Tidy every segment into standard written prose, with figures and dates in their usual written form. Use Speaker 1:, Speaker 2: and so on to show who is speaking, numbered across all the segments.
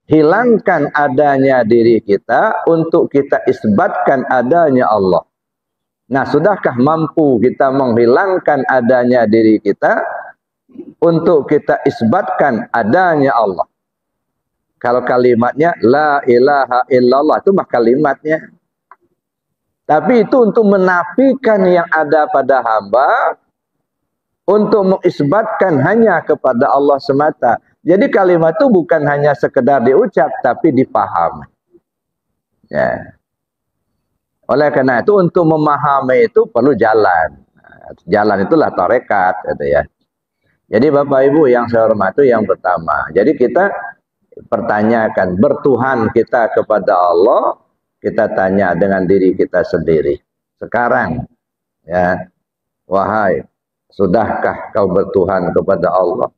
Speaker 1: hilangkan adanya diri kita untuk kita isbatkan adanya Allah. Nah, sudahkah mampu kita menghilangkan adanya diri kita untuk kita isbatkan adanya Allah? Kalau kalimatnya la ilaha illallah, itu mah kalimatnya. Tapi itu untuk menafikan yang ada pada hamba, untuk mengisbatkan hanya kepada Allah semata. Jadi kalimat itu bukan hanya sekedar diucap, tapi dipahami. Ya. Oleh karena itu untuk memahami itu perlu jalan. Jalan itulah tarekat, gitu ya. Jadi Bapak Ibu yang saya hormati, yang pertama, jadi kita pertanyakan bertuhan kita kepada Allah, kita tanya dengan diri kita sendiri. Sekarang, ya, wahai, sudahkah kau bertuhan kepada Allah?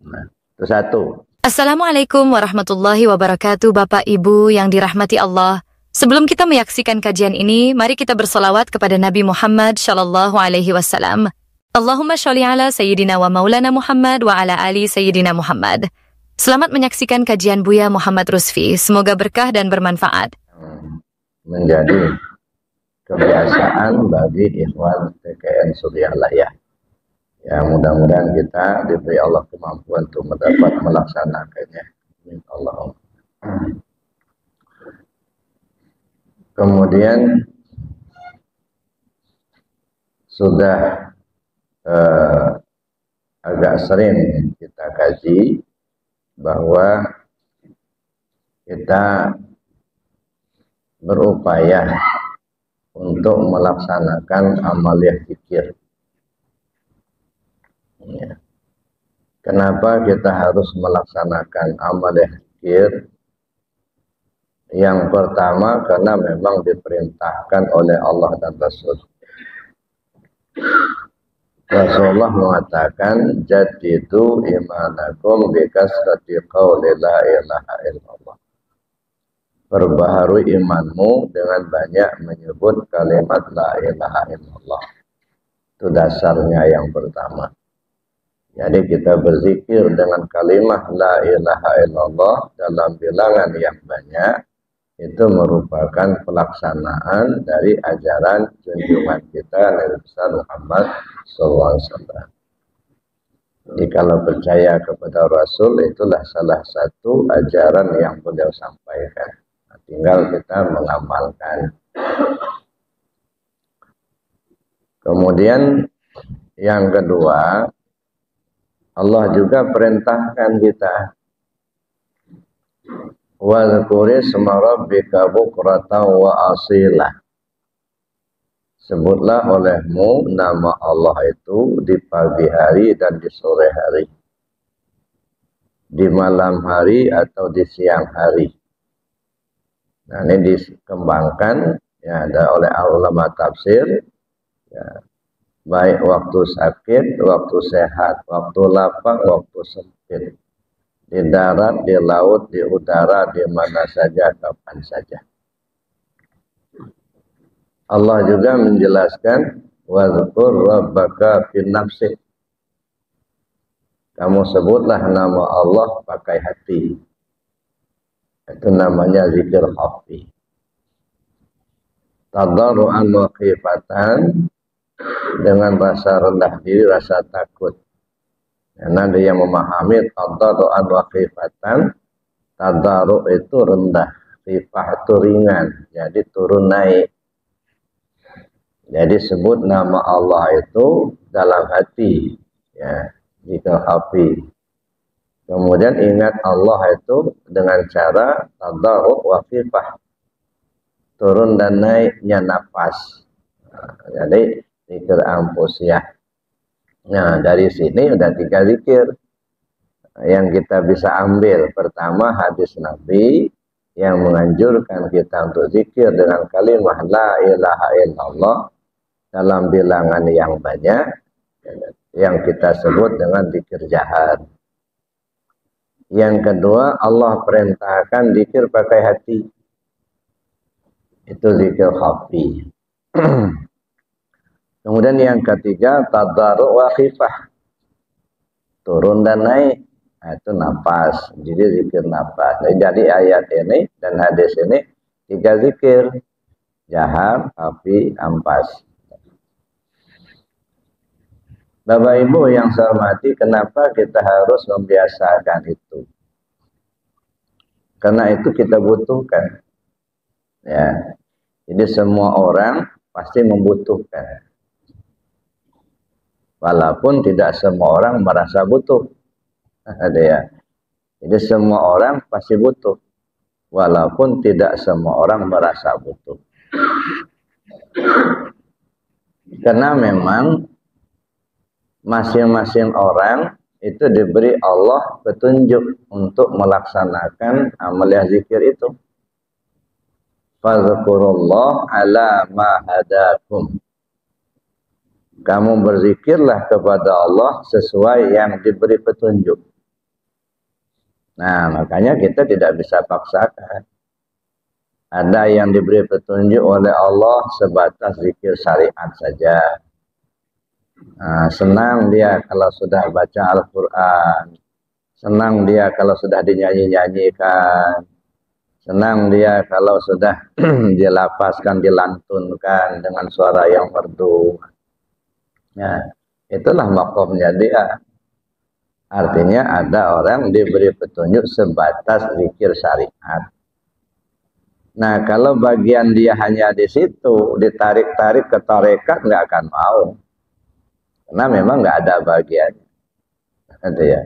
Speaker 1: Nah, itu satu.
Speaker 2: Assalamualaikum warahmatullahi wabarakatuh, Bapak Ibu yang dirahmati Allah. Sebelum kita menyaksikan kajian ini, mari kita bersolawat kepada Nabi Muhammad Shallallahu Alaihi Wasallam. Allahumma sholli ala Sayyidina wa Maulana Muhammad wa ala ali Sayyidina Muhammad. Selamat menyaksikan kajian Buya Muhammad Rusfi. Semoga berkah dan bermanfaat.
Speaker 1: Menjadi kebiasaan bagi ikhwan TKN Surialayah. Ya, mudah-mudahan kita diberi Allah kemampuan untuk mendapat melaksanakannya. Amin Allah. Kemudian sudah agak sering kita kaji bahwa kita berupaya untuk melaksanakan amaliyah zikir. Ya. Kenapa kita harus melaksanakan amaliyah zikir? Yang pertama, karena memang diperintahkan oleh Allah dan Rasul. Rasulullah mengatakan, jadidu imanakum bikasrati qawli la ilaha illallah. Perbaharui imanmu dengan banyak menyebut kalimat la ilaha illallah. Itu dasarnya yang pertama. Jadi kita berzikir dengan kalimat la ilaha illallah dalam bilangan yang banyak. Itu merupakan pelaksanaan dari ajaran junjungan kita Nabi besar Muhammad SAW. Jadi kalau percaya kepada Rasul, itulah salah satu ajaran yang beliau sampaikan. Nah, tinggal kita mengamalkan. Kemudian yang kedua, Allah juga perintahkan kita Wadhkuri isma rabbika bukratan wa asila. Sebutlah olehmu nama Allah itu di pagi hari dan di sore hari, di malam hari atau di siang hari. Nah, ini dikembangkan ya, ada oleh ulama tafsir ya, baik waktu sakit, waktu sehat, waktu lapang, waktu sempit, di darat, di laut, di udara, di mana saja, kapan saja. Allah juga menjelaskan wazkur rabbaka fin nafsik. Kamu sebutlah nama Allah pakai hati. Itu namanya zikir khafi. Tadarruan wa khifatan, dengan rasa rendah diri, rasa takut. Karena dia memahami tadarru'an wa khifatan. Tadarru' itu rendah, khifah itu ringan, jadi turun naik. Jadi sebut nama Allah itu dalam hati, ya, zikir khafi. Kemudian ingat Allah itu dengan cara tadarru' wa khifah, turun dan naiknya nafas. Nah, jadi zikir anfusiyah. Nah, dari sini ada 3 zikir yang kita bisa ambil. Pertama, hadis Nabi yang menganjurkan kita untuk zikir dengan kalimat la ilaha illallah dalam bilangan yang banyak, yang kita sebut dengan zikir jahar. Yang kedua, Allah perintahkan zikir pakai hati. Itu zikir khafi. Kemudian yang ketiga, tadarru' wa khifah, turun dan naik. Nah, itu nafas. Jadi zikir nafas. Jadi ayat ini dan hadis ini 3 zikir. Jahar, api, ampas. Bapak Ibu yang saya hormati, kenapa kita harus membiasakan itu? Karena itu kita butuhkan. Ya. Jadi semua orang pasti membutuhkan. Walaupun tidak semua orang merasa butuh. Ada ya. Jadi semua orang pasti butuh. Walaupun tidak semua orang merasa butuh. Karena memang masing-masing orang itu diberi Allah petunjuk untuk melaksanakan amalia zikir itu. Fadhkurullah ala ma hadakum. Kamu berzikirlah kepada Allah sesuai yang diberi petunjuk. Nah, makanya kita tidak bisa paksakan. Ada yang diberi petunjuk oleh Allah sebatas zikir syariat saja. Nah, senang dia kalau sudah baca Al-Quran. Senang dia kalau sudah dinyanyi-nyanyikan. Senang dia kalau sudah dilapaskan, dilantunkan dengan suara yang merdu. Ya, itulah makomnya dia. Artinya ada orang diberi petunjuk sebatas zikir syariat. Nah, kalau bagian dia hanya di situ, ditarik-tarik ke tarekat, nggak akan mau. Karena memang nggak ada bagiannya. Ada ya.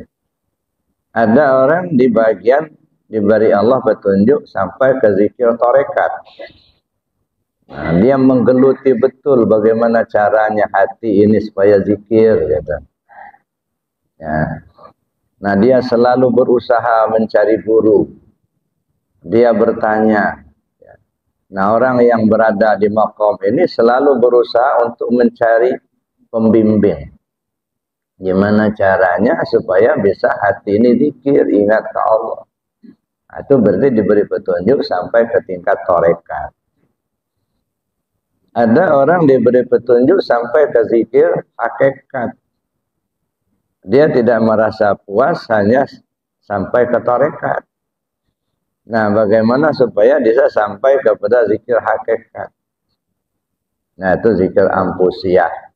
Speaker 1: Ada orang di bagian diberi Allah petunjuk sampai ke zikir tarekat. Nah, dia menggeluti betul bagaimana caranya hati ini supaya zikir, gitu. Ya. Nah, dia selalu berusaha mencari guru. Dia bertanya. Nah, orang yang berada di makom ini selalu berusaha untuk mencari pembimbing. Gimana caranya supaya bisa hati ini zikir, ingat ke Allah. Nah, itu berarti diberi petunjuk sampai ke tingkat tarekat. Ada orang diberi petunjuk sampai ke zikir hakikat. Dia tidak merasa puas hanya sampai ke tarekat. Nah, bagaimana supaya bisa sampai kepada zikir hakikat? Nah, itu zikir ampusiyah.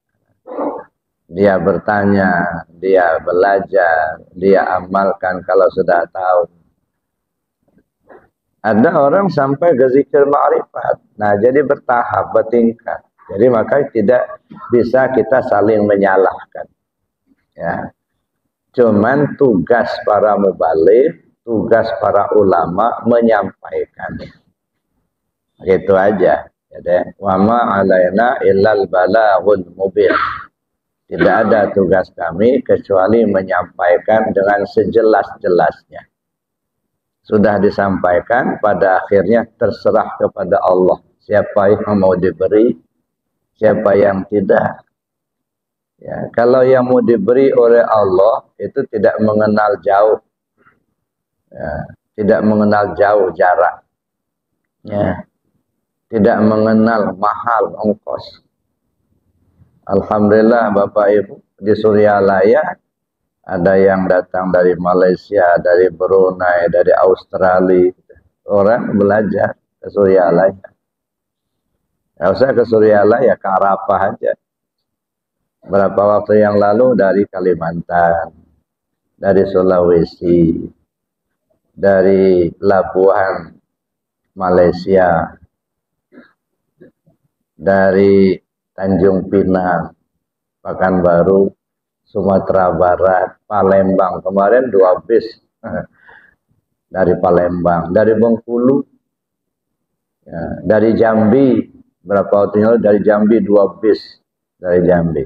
Speaker 1: Dia bertanya, dia belajar, dia amalkan kalau sudah tahu. Ada orang sampai ke zikir ma'rifat. Nah, jadi bertahap, bertingkat. Jadi maka tidak bisa kita saling menyalahkan. Ya. Cuman tugas para mubaligh, tugas para ulama menyampaikan. Gitu aja. Jadi, wa ma 'alaina illal balaghul mubin. Tidak ada tugas kami kecuali menyampaikan dengan sejelas-jelasnya. Sudah disampaikan, pada akhirnya terserah kepada Allah. Siapa yang mau diberi, siapa yang tidak. Ya, kalau yang mau diberi oleh Allah itu tidak mengenal jauh. Ya, tidak mengenal jauh jarak. Ya, tidak mengenal mahal ongkos. Alhamdulillah Bapak Ibu, di Suryalaya ada yang datang dari Malaysia, dari Brunei, dari Australia. Orang belajar ke Suryalaya. Nggak usah ke Suryalaya, ke Arafah aja. Berapa waktu yang lalu dari Kalimantan, dari Sulawesi, dari Labuan, Malaysia, dari Tanjung Pinang, Pekanbaru, Sumatera Barat, Palembang. Kemarin 2 bis dari Palembang, dari Bengkulu, ya, dari Jambi. Berapa waktu yang lalu dari Jambi 2 bis dari Jambi.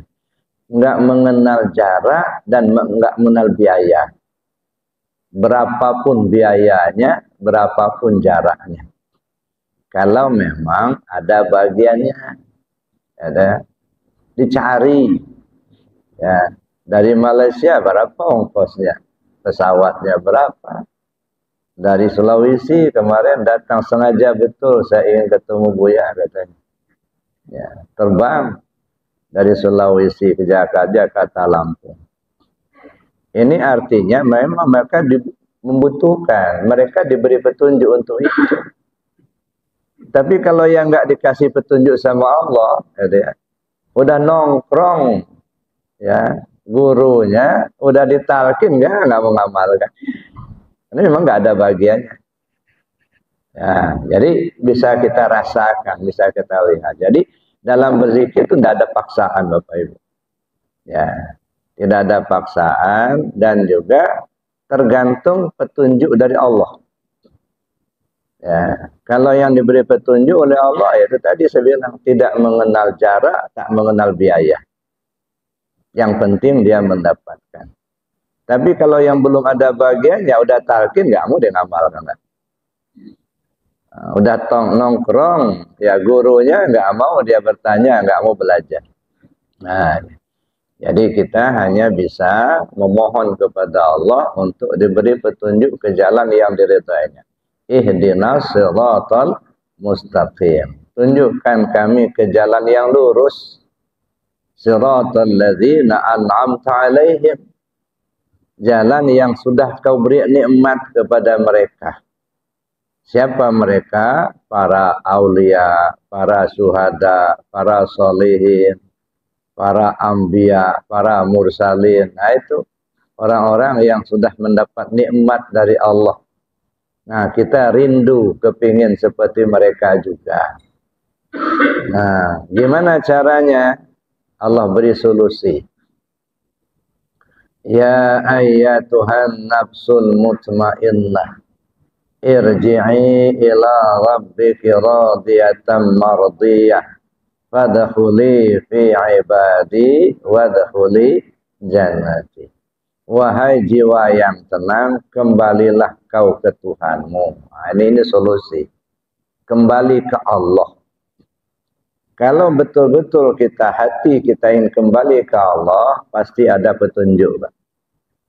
Speaker 1: Nggak mengenal jarak dan nggak mengenal biaya. Berapapun biayanya, berapapun jaraknya. Kalau memang ada bagiannya, ada dicari. Ya, dari Malaysia berapa ongkosnya? Pesawatnya berapa? Dari Sulawesi kemarin datang sengaja betul, saya ingin ketemu Buya katanya. Ya, terbang dari Sulawesi ke Jakarta, Lampung. Ini artinya memang mereka membutuhkan, mereka diberi petunjuk untuk itu. Tapi kalau yang nggak dikasih petunjuk sama Allah, ya, udah nongkrong, ya gurunya udah ditalkin nggak mau ngamalkan. Ini memang nggak ada bagiannya. Ya, jadi bisa kita rasakan, bisa kita lihat. Jadi dalam berzikir itu tidak ada paksaan, Bapak Ibu. Ya, tidak ada paksaan dan juga tergantung petunjuk dari Allah. Ya, kalau yang diberi petunjuk oleh Allah, ya itu tadi saya bilang tidak mengenal jarak, tak mengenal biaya. Yang penting dia mendapatkan. Tapi kalau yang belum ada bagian, ya udah talqin, nggak mau dia ngamalkan. Udah nongkrong, ya gurunya nggak mau dia bertanya, nggak mau belajar. Nah, jadi kita hanya bisa memohon kepada Allah untuk diberi petunjuk ke jalan yang diridainya. Ihdinas siratal mustaqim. Tunjukkan kami ke jalan yang lurus. Siratal ladzina an'amta alaihim. Jalan yang sudah kau beri nikmat kepada mereka. Siapa mereka? Para aulia, para syuhada, para sholihin, para anbiya, para mursalin. Nah itu orang-orang yang sudah mendapat nikmat dari Allah. Nah kita rindu, kepingin seperti mereka juga. Nah gimana caranya? Allah beri solusi. Ya ayyatuhan nafsul mutmainnah, irji'i ila rabbiki radiyatan mardiyah, fadkhuli fi ibadi wadkhuli jannati. Wahai jiwa yang tenang, kembalilah kau ke Tuhanmu. Nah, ini solusi. Kembali ke Allah. Kalau betul-betul hati kita ingin kembali ke Allah, pasti ada petunjuk.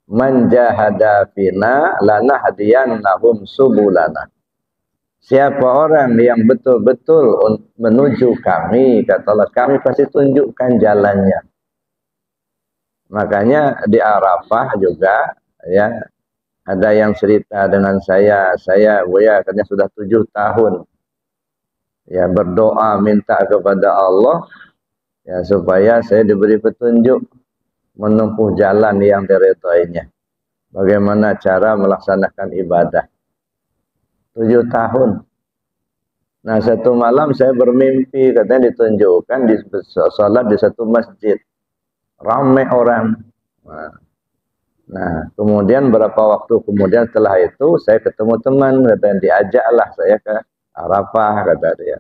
Speaker 1: Man jahada fina lanahdiyannahum subulana. Siapa orang yang betul-betul menuju kami, kata Allah, kami pasti tunjukkan jalannya. Makanya di Arafah juga, ya, ada yang cerita dengan saya Buya katanya sudah 7 tahun, ya, berdoa minta kepada Allah, ya, supaya saya diberi petunjuk menempuh jalan yang diridhoinya. Bagaimana cara melaksanakan ibadah. 7 tahun. Nah, satu malam saya bermimpi, katanya ditunjukkan di sholat di satu masjid. Ramai orang. Nah, kemudian berapa waktu kemudian setelah itu saya ketemu teman, katanya diajaklah saya ke Arafah, kata dia.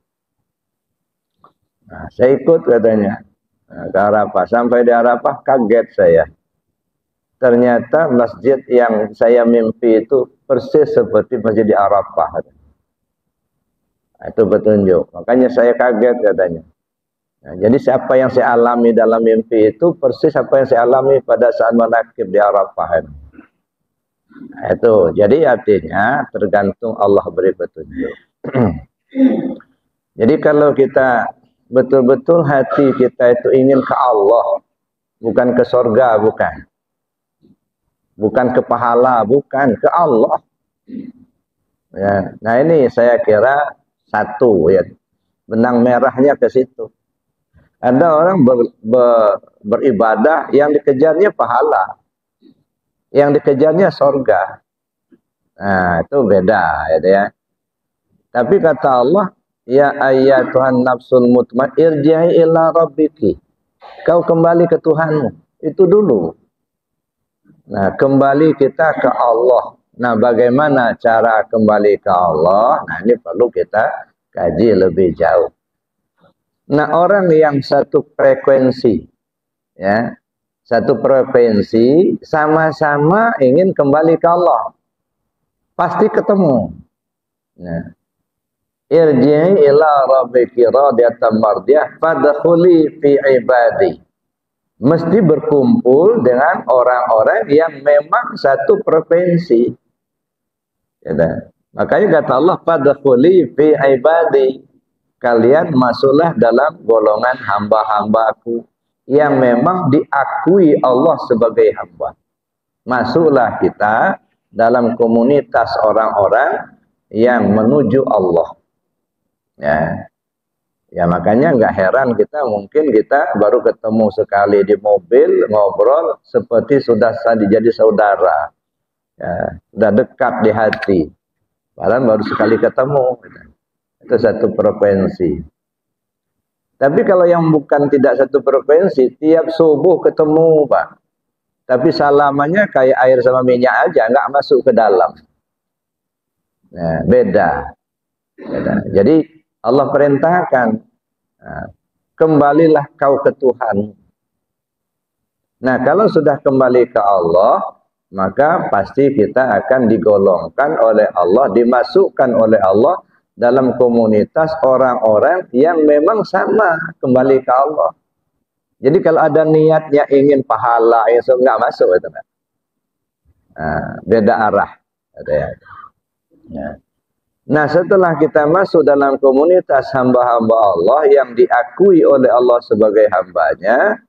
Speaker 1: Nah, saya ikut katanya ke Arafah. Sampai di Arafah kaget saya. Ternyata masjid yang saya mimpi itu persis seperti masjid di Arafah. Nah, itu petunjuk. Makanya saya kaget katanya. Nah, jadi siapa yang saya alami dalam mimpi itu persis apa yang saya alami pada saat manakib di Arafah. Nah, itu. Jadi artinya tergantung Allah beri petunjuk. Jadi kalau kita betul-betul hati kita itu ingin ke Allah, bukan ke surga, bukan. Bukan ke pahala, bukan, ke Allah. Ya. Nah ini saya kira satu, ya, benang merahnya ke situ. Ada orang beribadah yang dikejarnya pahala, yang dikejarnya surga. Nah itu beda, ya. Tapi kata Allah, ya ayyatuhan nafsul mutmainnah irji'i ila rabbiki. Kau kembali ke Tuhanmu. Itu dulu. Nah, kembali kita ke Allah. Nah, bagaimana cara kembali ke Allah? Nah, ini perlu kita kaji lebih jauh. Nah, orang yang satu frekuensi, ya, satu frekuensi, sama-sama ingin kembali ke Allah, pasti ketemu. Nah, irji'i ila rabbiki radiyatan mardiyah fadkhuli fi ibadi. Mesti berkumpul dengan orang-orang yang memang satu frekuensi. Ya, makanya kata Allah, fadkhuli fi ibadi. Kalian masuklah dalam golongan hamba-hambaku yang memang diakui Allah sebagai hamba. masuklah kita dalam komunitas orang-orang yang menuju Allah. Ya, ya makanya nggak heran mungkin kita baru ketemu sekali di mobil, ngobrol seperti sudah jadi saudara. Ya, sudah dekat di hati. Padahal baru sekali ketemu. Itu satu frekuensi. Tapi kalau yang bukan tidak satu frekuensi, tiap subuh ketemu, Pak. Tapi salamannya kayak air sama minyak aja, nggak masuk ke dalam. Nah, beda. Jadi Allah perintahkan, kembalilah kau ke Tuhan. Nah, kalau sudah kembali ke Allah, maka pasti kita akan digolongkan oleh Allah, dimasukkan oleh Allah dalam komunitas orang-orang yang memang sama kembali ke Allah. Jadi kalau ada niatnya ingin pahala, itu nggak masuk itu. Beda arah. Nah, setelah kita masuk dalam komunitas hamba-hamba Allah yang diakui oleh Allah sebagai hambanya,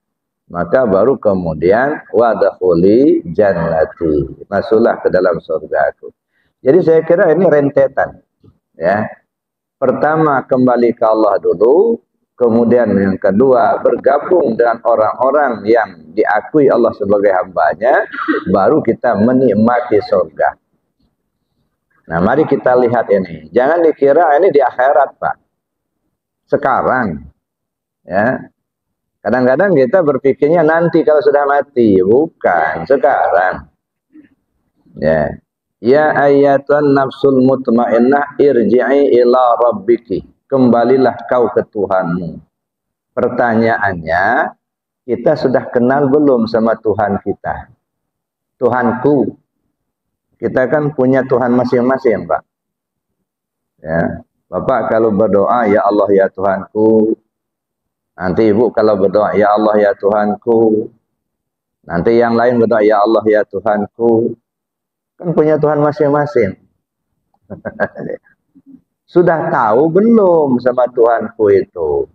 Speaker 1: maka baru kemudian wadkhuli jannati, masuklah ke dalam surgaku. Jadi saya kira ini rentetan, ya. Pertama kembali ke Allah dulu, kemudian yang kedua bergabung dengan orang-orang yang diakui Allah sebagai hambanya, baru kita menikmati surga. Nah, mari kita lihat ini. Jangan dikira ini di akhirat, Pak. Sekarang, ya. Kadang-kadang kita berpikirnya nanti kalau sudah mati, bukan, sekarang. Ya. Ya ayyatuhan nafsul mutmainnah irji'i ila rabbiki. Kembalilah kau ke Tuhanmu. Pertanyaannya, kita sudah kenal belum sama Tuhan kita? Tuhanku. Kita kan punya Tuhan masing-masing, Pak. Ya. Bapak kalau berdoa, ya Allah ya Tuhanku. Nanti ibu kalau berdoa, ya Allah ya Tuhanku. Nanti yang lain berdoa, ya Allah ya Tuhanku. Kan punya Tuhan masing-masing. Sudah tahu belum sama Tuhanku itu?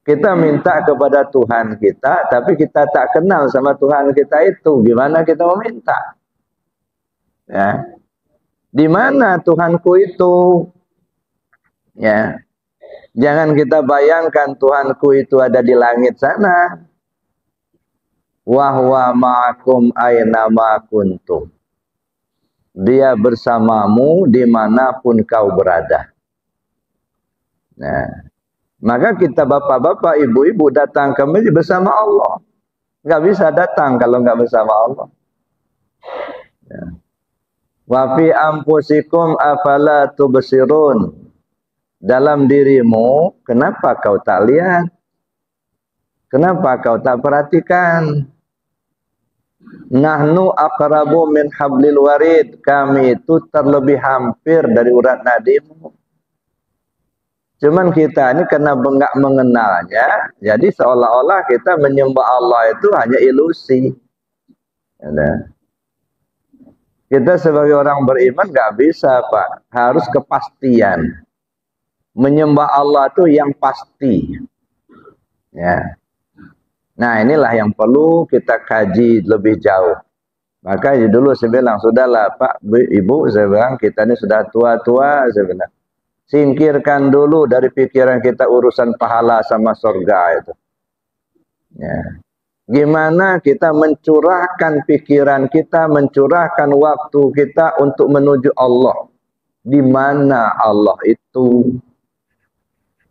Speaker 1: Kita minta kepada Tuhan kita, tapi kita tak kenal sama Tuhan kita itu. Gimana kita mau minta? Ya. Di mana Tuhanku itu? Ya. Jangan kita bayangkan Tuhanku itu ada di langit sana. Wa huwa ma'akum aina ma kuntum. Dia bersamamu dimanapun kau berada. Nah, maka kita bapak-bapak, ibu-ibu datang ke masjid bersama Allah. Nggak bisa datang kalau nggak bersama Allah. Ya. Wa fi anfusikum afala tubsirun. Dalam dirimu, kenapa kau tak lihat? Kenapa kau tak perhatikan? Nahnu aqrabu min hablil warid. Kami itu terlebih hampir dari urat nadimu. Cuman kita ini karena enggak mengenalnya, jadi seolah-olah kita menyembah Allah itu hanya ilusi. Kita sebagai orang beriman nggak bisa, Pak. Harus kepastian. Menyembah Allah itu yang pasti. Ya. Nah, inilah yang perlu kita kaji lebih jauh. Maka dulu saya bilang, sudahlah Pak, Ibu, saya bilang, kita ini sudah tua-tua, saya bilang. Singkirkan dulu dari pikiran kita urusan pahala sama surga itu. Ya. Gimana kita mencurahkan pikiran kita, mencurahkan waktu kita untuk menuju Allah. Di mana Allah itu?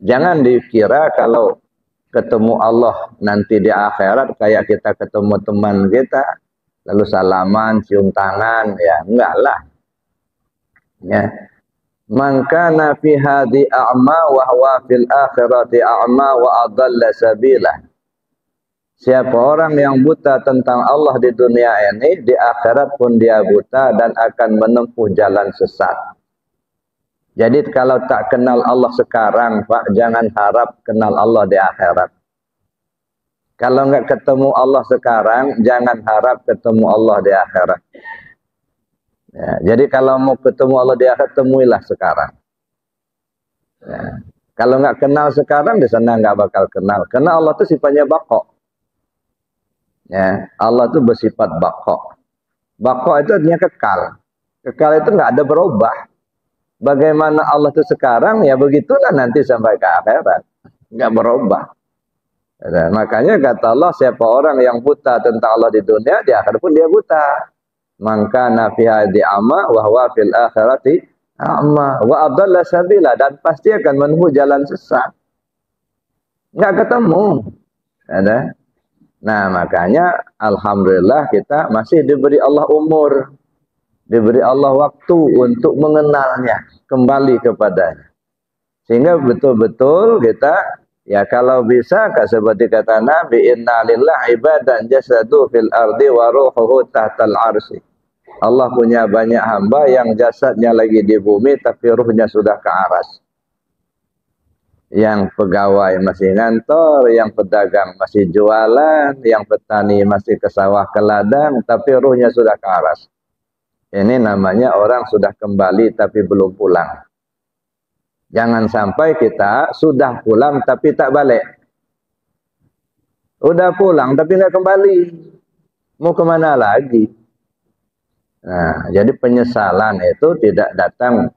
Speaker 1: Jangan dikira kalau ketemu Allah nanti di akhirat kayak kita ketemu teman kita, lalu salaman, cium tangan, ya enggak lah. Ya. Man kana fi hadhi a'ma wa huwa fil akhirati a'ma wa adalla sabila. Siapa orang yang buta tentang Allah di dunia ini, di akhirat pun dia buta dan akan menempuh jalan sesat. Jadi kalau tak kenal Allah sekarang, Pak, jangan harap kenal Allah di akhirat. Kalau enggak ketemu Allah sekarang, jangan harap ketemu Allah di akhirat. Ya, jadi kalau mau ketemu Allah di akhirat, temuilah sekarang. Ya. Kalau enggak kenal sekarang, di sana enggak bakal kenal. Karena Allah itu sifatnya baqo. Ya, Allah itu bersifat baqa. Baqa itu artinya kekal. Kekal itu nggak ada berubah. Bagaimana Allah itu sekarang, ya begitulah nanti sampai ke akhirat. Nggak berubah. Ya, makanya kata Allah, siapa orang yang buta tentang Allah di dunia, di akhirat pun dia buta. Maka nafiha di amma wa huwa fil akhirati amma wa adalla sabila, dan pasti akan menempuh jalan sesat. Nggak ketemu. Ada. Nah, makanya alhamdulillah kita masih diberi Allah umur, diberi Allah waktu untuk mengenalnya, kembali kepadanya. Sehingga betul-betul kita, ya kalau bisa, seperti kata Nabi, inna lillahi ibadan jasadu fil ardi wa ruhuhu tahtal arsy. Allah punya banyak hamba yang jasadnya lagi di bumi tapi ruhnya sudah ke aras. Yang pegawai masih ngantor, yang pedagang masih jualan, yang petani masih ke sawah ke ladang, tapi ruhnya sudah ke aras. Ini namanya orang sudah kembali tapi belum pulang. Jangan sampai kita sudah pulang tapi tak balik. Udah pulang tapi nggak kembali. Mau kemana lagi? Nah, jadi penyesalan itu tidak datang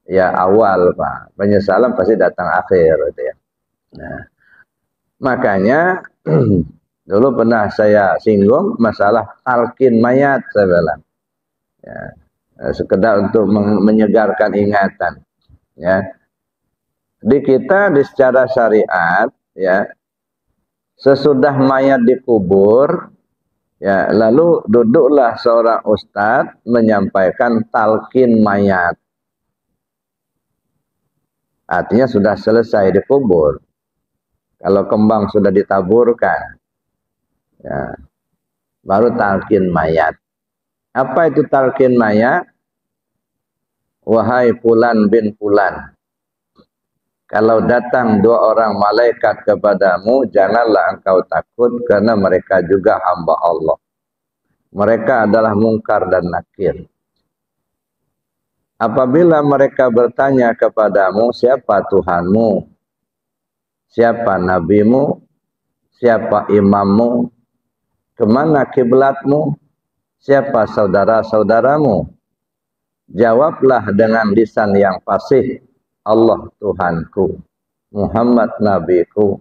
Speaker 1: ya awal, Pak. Penyesalan pasti datang akhir, gitu ya. Nah, makanya dulu pernah saya singgung masalah talqin mayat, saya bilang. Ya, sekedar untuk menyegarkan ingatan. Ya, di kita di secara syariat, ya, sesudah mayat dikubur, ya, lalu duduklah seorang ustadz menyampaikan talqin mayat. Artinya sudah selesai dikubur. Kalau kembang sudah ditaburkan, ya, baru talqin mayat. Apa itu talqin mayat? Wahai Fulan bin Fulan, kalau datang dua orang malaikat kepadamu, janganlah engkau takut, karena mereka juga hamba Allah. Mereka adalah Munkar dan Nakir. Apabila mereka bertanya kepadamu, siapa Tuhanmu, siapa nabimu, siapa imammu, kemana kiblatmu, siapa saudara-saudaramu, jawablah dengan lisan yang fasih, Allah Tuhanku, Muhammad nabiku,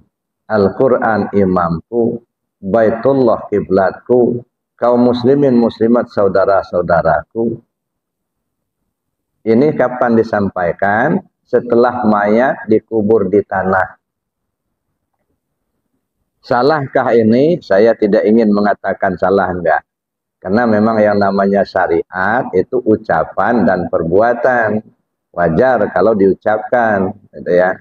Speaker 1: Al-Quran imamku, Baitullah kiblatku, kaum muslimin muslimat saudara-saudaraku. Ini kapan disampaikan? Setelah mayat dikubur di tanah. Salahkah ini? Saya tidak ingin mengatakan salah, enggak. Karena memang yang namanya syariat itu ucapan dan perbuatan. Wajar kalau diucapkan, gitu ya.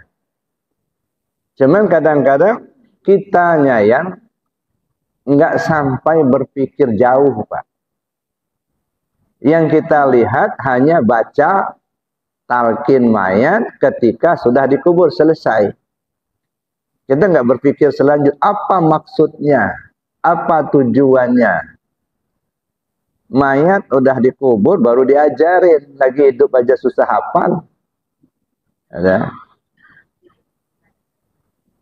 Speaker 1: Cuman kadang-kadang kitanya yang enggak sampai berpikir jauh, Pak. Yang kita lihat hanya baca talqin mayat ketika sudah dikubur, selesai. Kita nggak berpikir selanjutnya, apa maksudnya, apa tujuannya. Mayat udah dikubur baru diajarin, lagi hidup aja susah hafal. Ada.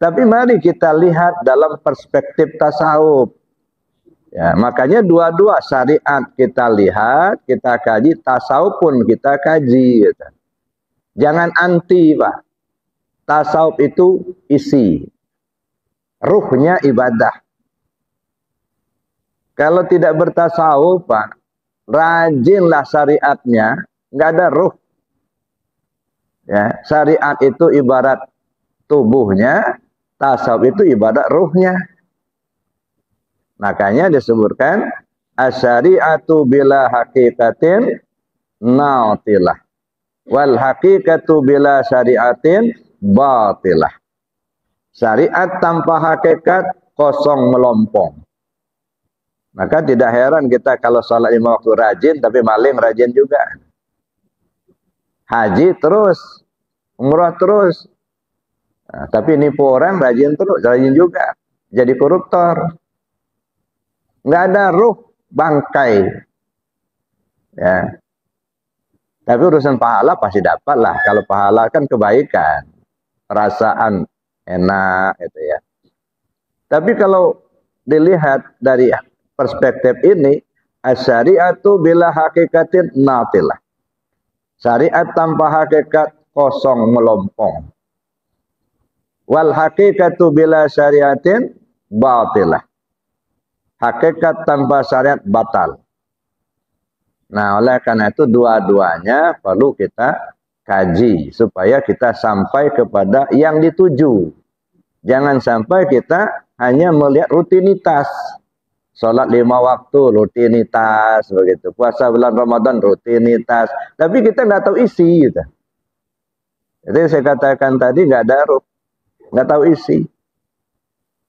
Speaker 1: Tapi mari kita lihat dalam perspektif tasawuf. Ya, makanya dua-dua syariat kita lihat, kita kaji, tasawuf pun kita kaji. Gitu. Jangan anti, Pak. Tasawuf itu isi. Ruhnya ibadah. Kalau tidak bertasawuf, Pak, rajinlah syariatnya, nggak ada ruh. Ya, syariat itu ibarat tubuhnya, tasawuf itu ibarat ruhnya. Makanya disebutkan asyari'atu bila hakikatin nautilah wal hakikatu bila syariatin batilah. Syariat tanpa hakikat kosong melompong. Maka tidak heran kita kalau sholat 5 waktu rajin, tapi maling rajin juga. Haji terus, umrah terus. Nah, tapi nipu orang rajin terus, rajin juga. Jadi koruptor. Nggak ada ruh, bangkai. Ya. Tapi urusan pahala pasti dapat lah. Kalau pahala kan kebaikan. Perasaan enak, gitu ya. Tapi kalau dilihat dari perspektif ini, asyariatu bila hakikatin natilah. Syariat tanpa hakikat kosong melompong. Wal hakikatu bila syariatin batilah. Hakikat tanpa syariat batal. Nah, oleh karena itu dua-duanya perlu kita kaji supaya kita sampai kepada yang dituju. Jangan sampai kita hanya melihat rutinitas. Sholat 5 waktu, rutinitas, begitu. Puasa bulan Ramadan, rutinitas. Tapi kita nggak tahu isi, gitu. Jadi saya katakan tadi nggak ada ruh, nggak tahu isi.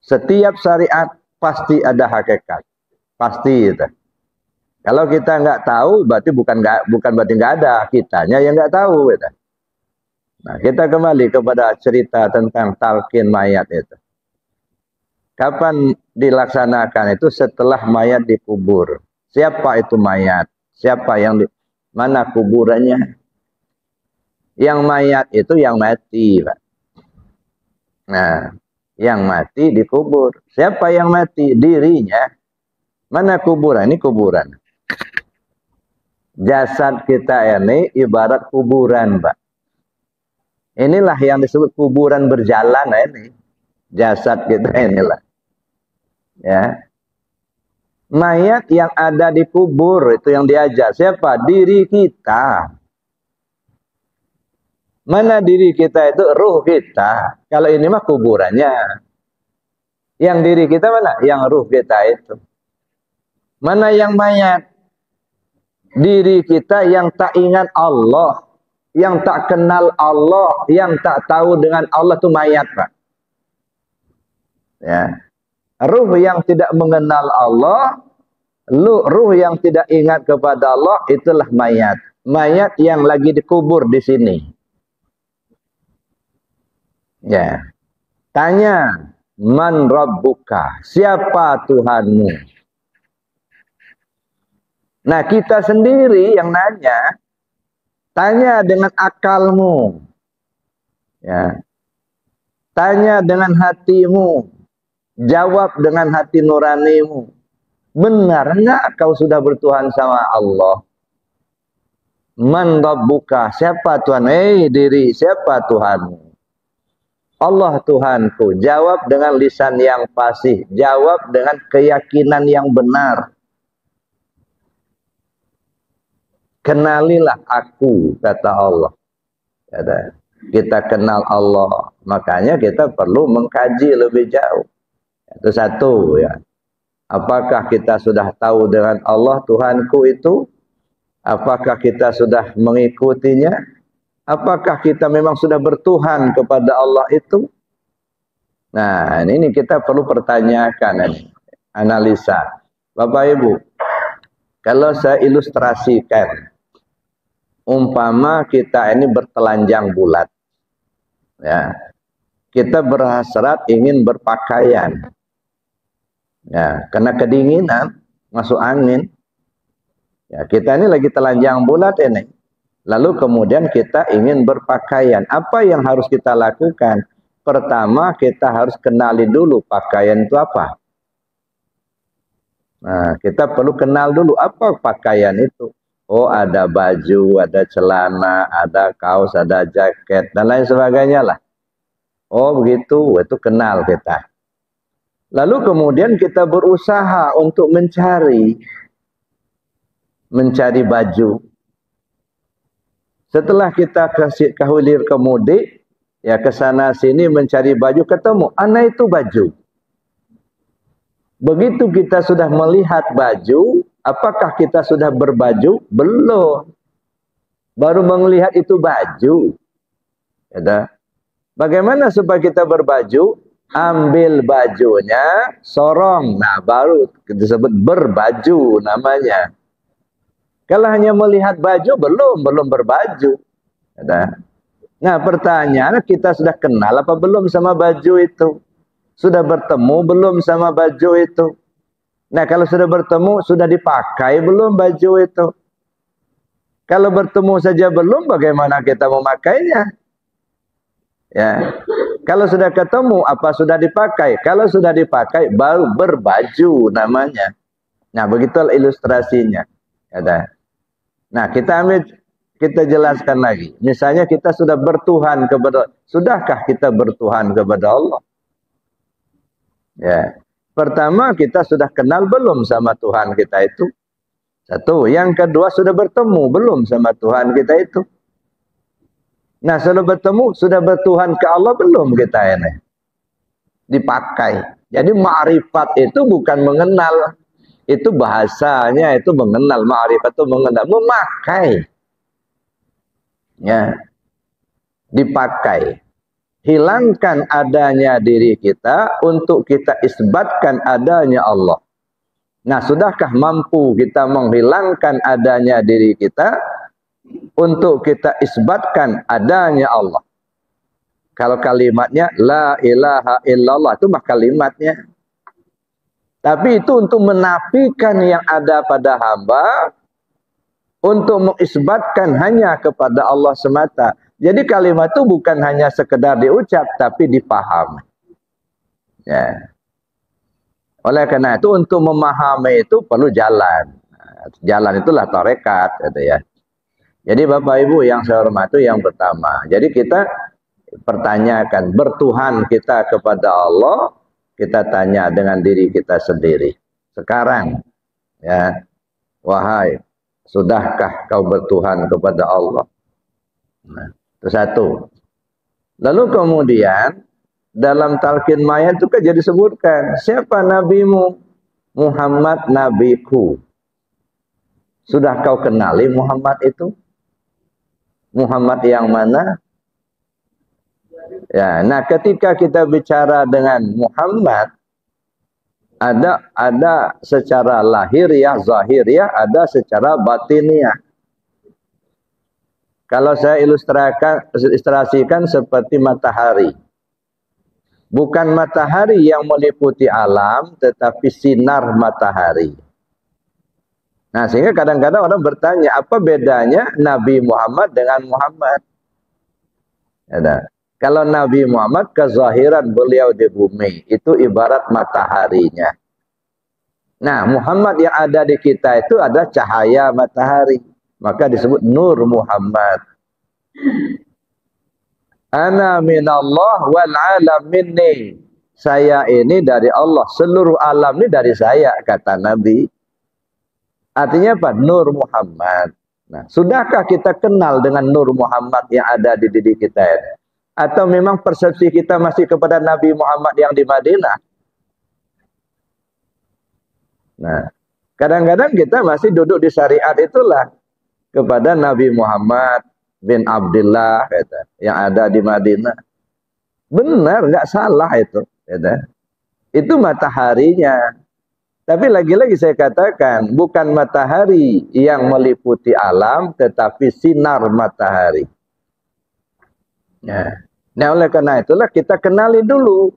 Speaker 1: Setiap syariat pasti ada hakikat, pasti, gitu. Kalau kita nggak tahu, berarti bukan berarti nggak ada, kitanya yang nggak tahu, gitu. Nah, kita kembali kepada cerita tentang talqin mayat itu. Kapan dilaksanakan itu? Setelah mayat dikubur. Siapa itu mayat? Siapa yang mana kuburannya? Yang mayat itu yang mati, Pak. Nah, yang mati dikubur. Siapa yang mati? Dirinya. Mana kuburan? Ini kuburan. Jasad kita ini ibarat kuburan, Pak. Inilah yang disebut kuburan berjalan ini. Jasad kita inilah. Ya. Mayat yang ada di kubur itu yang diajak siapa? Diri kita. Mana diri kita itu? Ruh kita. Kalau ini mah kuburannya. Yang diri kita mana? Yang ruh kita itu. Mana yang mayat? Diri kita yang tak ingat Allah, yang tak kenal Allah, yang tak tahu dengan Allah itu mayat, Pak. Ya. Ruh yang tidak mengenal Allah, ruh yang tidak ingat kepada Allah, itulah mayat. Mayat yang lagi dikubur di sini. Ya. Tanya, man rabbuka? Siapa Tuhanmu? Nah, kita sendiri yang nanya, tanya dengan akalmu. Ya. Tanya dengan hatimu. Jawab dengan hati nuranimu. Benar enggak kau sudah bertuhan sama Allah? Man rabbuka? Siapa Tuhan? Diri, siapa Tuhanmu? Allah Tuhanku. Jawab dengan lisan yang fasih. Jawab dengan keyakinan yang benar. Kenalilah aku, kata Allah. Kita kenal Allah. Makanya kita perlu mengkaji lebih jauh. Itu satu, ya. Apakah kita sudah tahu dengan Allah Tuhanku itu? Apakah kita sudah mengikutinya? Apakah kita memang sudah bertuhan kepada Allah itu? Nah, ini kita perlu pertanyakan ini. Analisa. Bapak Ibu, kalau saya ilustrasikan, umpama kita ini bertelanjang bulat. Ya. Kita berhasrat ingin berpakaian. Ya, karena kedinginan, masuk angin. Ya, kita ini lagi telanjang bulat ini. Lalu kemudian kita ingin berpakaian. Apa yang harus kita lakukan? Pertama, kita harus kenali dulu pakaian itu apa. Nah, kita perlu kenal dulu apa pakaian itu. Oh, ada baju, ada celana, ada kaos, ada jaket, dan lain sebagainya lah. Oh, begitu, itu kenal kita. Lalu kemudian kita berusaha untuk mencari baju. Setelah kita kahulir kemudi, ya ke sana sini mencari baju, ketemu, itu baju. Begitu kita sudah melihat baju, apakah kita sudah berbaju? Belum. Baru melihat itu baju. Ya, bagaimana supaya kita berbaju? Ambil bajunya, sorong. Nah, baru disebut berbaju namanya. Kalau hanya melihat baju, belum berbaju. Nah, pertanyaan, kita sudah kenal apa belum sama baju itu? Sudah bertemu belum sama baju itu? Nah, kalau sudah bertemu, sudah dipakai belum baju itu? Kalau bertemu saja belum, bagaimana kita memakainya? Ya. Kalau sudah ketemu, apa sudah dipakai? Kalau sudah dipakai, baru berbaju namanya. Nah, begitulah ilustrasinya. Nah, kita jelaskan lagi. Misalnya kita sudah bertuhan kepada, sudahkah kita bertuhan kepada Allah? Ya. Pertama, kita sudah kenal belum sama Tuhan kita itu? Satu. Yang kedua, sudah bertemu belum sama Tuhan kita itu? Nah, sudah bertemu, sudah bertuhan ke Allah belum kita ini? Dipakai. Jadi ma'rifat itu bukan mengenal. Itu bahasanya itu mengenal. Ma'rifat itu mengenal. Memakai. Ya. Dipakai. Hilangkan adanya diri kita untuk kita isbatkan adanya Allah. Nah, sudahkah mampu kita menghilangkan adanya diri kita untuk kita isbatkan adanya Allah? Kalau kalimatnya la ilaha illallah itu mah kalimatnya. Tapi itu untuk menafikan yang ada pada hamba, untuk mengisbatkan hanya kepada Allah semata. Jadi kalimat itu bukan hanya sekedar diucap, tapi dipahami. Ya. Oleh karena itu untuk memahami itu perlu jalan. Jalan itulah tarekat, gitu ya. Jadi Bapak Ibu yang saya hormati, yang pertama, jadi kita pertanyakan bertuhan kita kepada Allah, kita tanya dengan diri kita sendiri. Sekarang, ya, wahai, sudahkah kau bertuhan kepada Allah? Nah, itu satu. Lalu kemudian dalam talqin mayat itu kan jadi disebutkan, siapa nabimu? Muhammad nabiku. Sudah kau kenali Muhammad itu? Muhammad yang mana? Ya, nah ketika kita bicara dengan Muhammad, ada secara lahiriah, zahiriah, ada secara batiniah. Kalau saya ilustrasikan seperti matahari. Bukan matahari yang meliputi alam, tetapi sinar matahari. Nah, sehingga kadang-kadang orang bertanya, apa bedanya Nabi Muhammad dengan Muhammad? Ya, kalau Nabi Muhammad, kezahiran beliau di bumi, itu ibarat mataharinya. Nah, Muhammad yang ada di kita itu ada cahaya matahari. Maka disebut Nur Muhammad. Ana minallah wal alam minni. Saya ini dari Allah, seluruh alam ini dari saya, kata Nabi. Artinya apa? Nur Muhammad. Nah, sudahkah kita kenal dengan Nur Muhammad yang ada di diri kita ini? Atau memang persepsi kita masih kepada Nabi Muhammad yang di Madinah? Nah, kadang-kadang kita masih duduk di syariat itulah kepada Nabi Muhammad bin Abdullah yang ada di Madinah. Benar, nggak salah itu. Itu mataharinya. Tapi lagi-lagi saya katakan, bukan matahari yang meliputi alam, tetapi sinar matahari. Nah, oleh karena itulah kita kenali dulu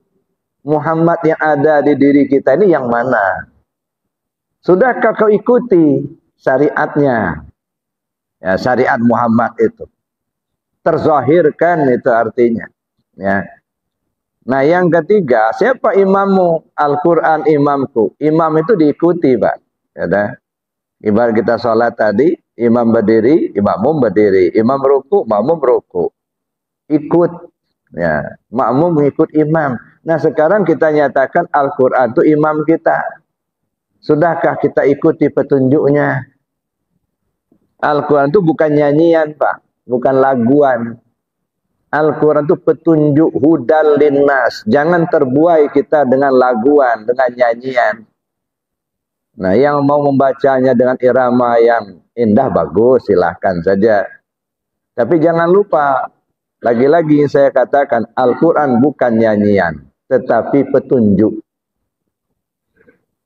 Speaker 1: Muhammad yang ada di diri kita ini yang mana. Sudahkah kau ikuti syariatnya? Ya, syariat Muhammad itu. Terzahirkan itu artinya. Ya. Nah, yang ketiga, siapa imammu? Al-Quran imamku. Imam itu diikuti, Pak. Ya, ibarat kita sholat tadi, imam berdiri, makmum berdiri. Imam ruku, makmum ruku. Ikut. Ya, makmum mengikut imam. Nah, sekarang kita nyatakan Al-Quran itu imam kita. Sudahkah kita ikuti petunjuknya? Al-Quran itu bukan nyanyian, Pak. Bukan laguan. Al-Quran itu petunjuk hudal linnas. Jangan terbuai kita dengan laguan, dengan nyanyian. Nah, yang mau membacanya dengan irama yang indah, bagus, silahkan saja. Tapi jangan lupa, lagi-lagi saya katakan, Al-Quran bukan nyanyian, tetapi petunjuk.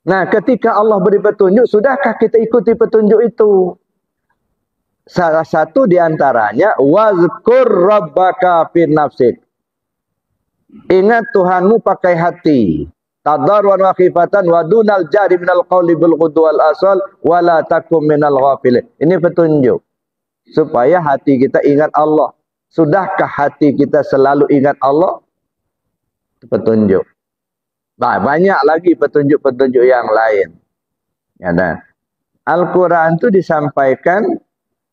Speaker 1: Nah, ketika Allah beri petunjuk, sudahkah kita ikuti petunjuk itu? Salah satu diantaranya, wazkur rabbaka fi nafsik. Ingat Tuhanmu pakai hati. Tadarruan wa khifatan wa dunal jari minal qawli bil ghudwi wal asal wa la takum minal ghafilin. Ini petunjuk supaya hati kita ingat Allah. Sudahkah hati kita selalu ingat Allah? petunjuk. Nah, banyak lagi petunjuk-petunjuk yang lain. Ya, dan Al-Quran itu disampaikan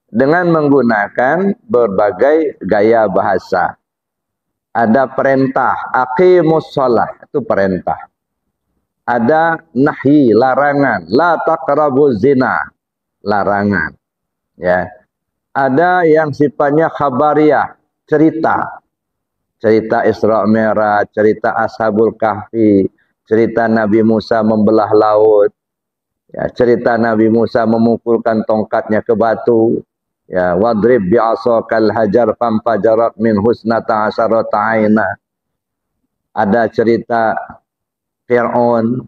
Speaker 1: dengan menggunakan berbagai gaya bahasa. Ada perintah, aqimus shalah, itu perintah. Ada nahi, larangan, la taqrabuz zina, larangan. Ya. Ada yang sifatnya khabariyah, cerita. Cerita Isra Mi'raj, cerita Ashabul Kahfi, cerita Nabi Musa membelah laut, ya, cerita Nabi Musa memukulkan tongkatnya ke batu, ya, wadrib bi'asakal hajar famfajarat min husnata asyarata aina. Ada cerita Fir'aun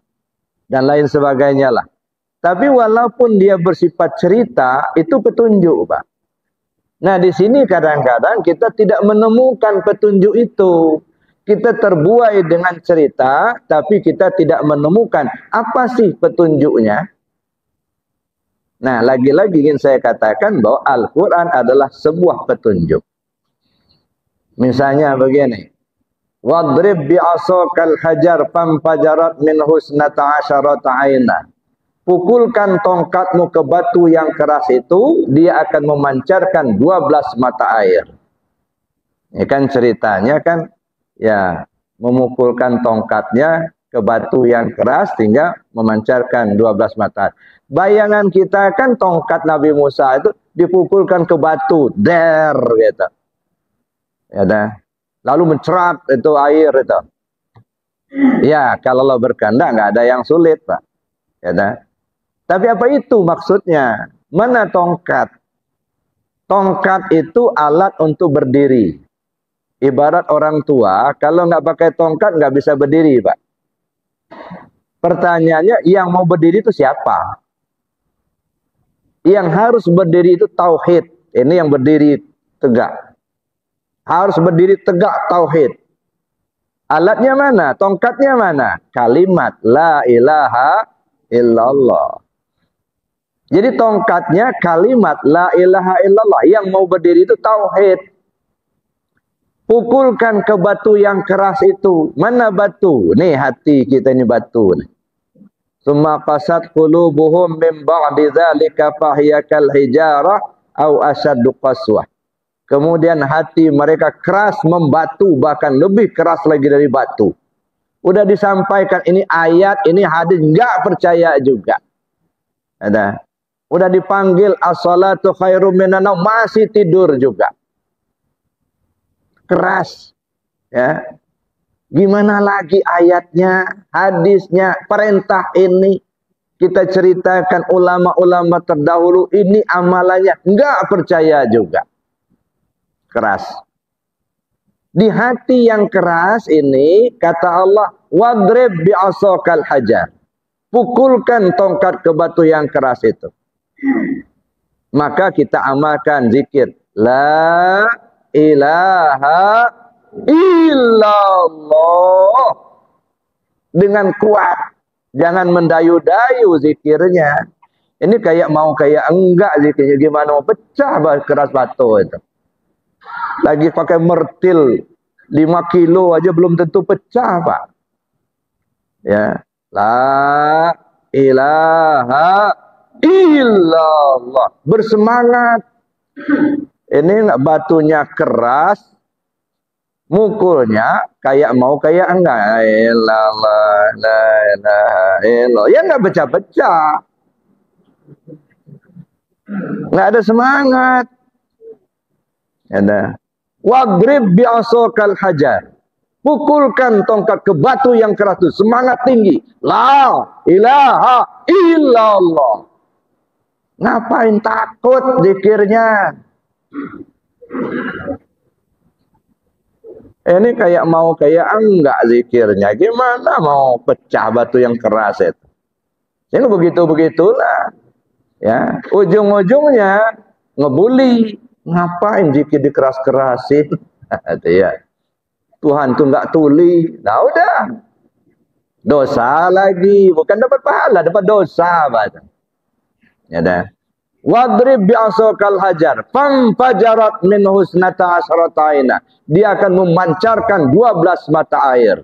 Speaker 1: dan lain sebagainya lah. Tapi walaupun dia bersifat cerita, itu petunjuk, Pak. Nah, di sini kadang-kadang kita tidak menemukan petunjuk itu. Kita terbuai dengan cerita, tapi kita tidak menemukan apa sih petunjuknya. Nah, lagi-lagi ingin saya katakan bahwa Al-Quran adalah sebuah petunjuk. Misalnya begini. Wadrib bi'asakal hajar famfajarat min husnata asyarata aina. Pukulkan tongkatmu ke batu yang keras itu, dia akan memancarkan 12 mata air. Ini kan ceritanya kan, ya, memukulkan tongkatnya ke batu yang keras sehingga memancarkan 12 mata air. Bayangan kita kan tongkat Nabi Musa itu dipukulkan ke batu, der, gitu. Ya dah. Lalu mencerat itu air itu. Ya, kalau Allah berkehendak nggak ada yang sulit, Pak. Ya dah. Tapi apa itu maksudnya? Mana tongkat? Tongkat itu alat untuk berdiri. Ibarat orang tua, kalau nggak pakai tongkat nggak bisa berdiri, Pak. Pertanyaannya, yang mau berdiri itu siapa? Yang harus berdiri itu tauhid. Ini yang berdiri tegak. Harus berdiri tegak tauhid. Alatnya mana? Tongkatnya mana? Kalimat la ilaha illallah. Jadi tongkatnya kalimat la ilaha illallah. Yang mau berdiri itu tauhid. Pukulkan ke batu yang keras itu. Mana batu? Nih hati kita ini batu nih. Summa qasat qulubuhum min ba'di dzalika fahiya kal hijarah au asyaddu qaswah. Kemudian hati mereka keras membatu, bahkan lebih keras lagi dari batu. Udah disampaikan ini ayat, ini hadis, enggak percaya juga. Ada. Udah dipanggil as-salatu khairum minan naum, masih tidur juga. Keras. Ya. Gimana lagi ayatnya, hadisnya, perintah ini. Kita ceritakan ulama-ulama terdahulu, ini amalannya. Enggak percaya juga. Keras. Di hati yang keras ini, kata Allah, wadrib bi'asakal hajar. Pukulkan tongkat ke batu yang keras itu. Maka kita amalkan zikir. La ilaha illallah. Dengan kuat. Jangan mendayu-dayu zikirnya. Ini kayak mau kayak enggak zikirnya. Gimana mau pecah keras batu itu. Lagi pakai mertil 5 kilo aja belum tentu pecah, Pak. Ya. La ilaha illallah. Bersemangat. Ini batunya keras, mukulnya kayak mau kayak enggak. Illallah, la ilaha illallah. Ya enggak pecah-pecah. Enggak ada semangat. Ada. Wadrib bi'asakal hajar. Pukulkan tongkat ke batu yang keras itu. Semangat tinggi. La ilaha illallah. Ngapain takut zikirnya? Ini kayak mau kayak enggak zikirnya. Gimana mau pecah batu yang keras itu? Ini begitu-begitulah. Ya, ujung-ujungnya ngebully. Ngapain zikir dikeras-kerasin? Ya. Tuhan tuh nggak tuli. Nah udah. Dosa lagi. Bukan dapat pahala, dapat dosa. Ya dah. Wadrib bi'asakal hajar. Famfajarat min husnata asyarata aina. Dia akan memancarkan 12 mata air.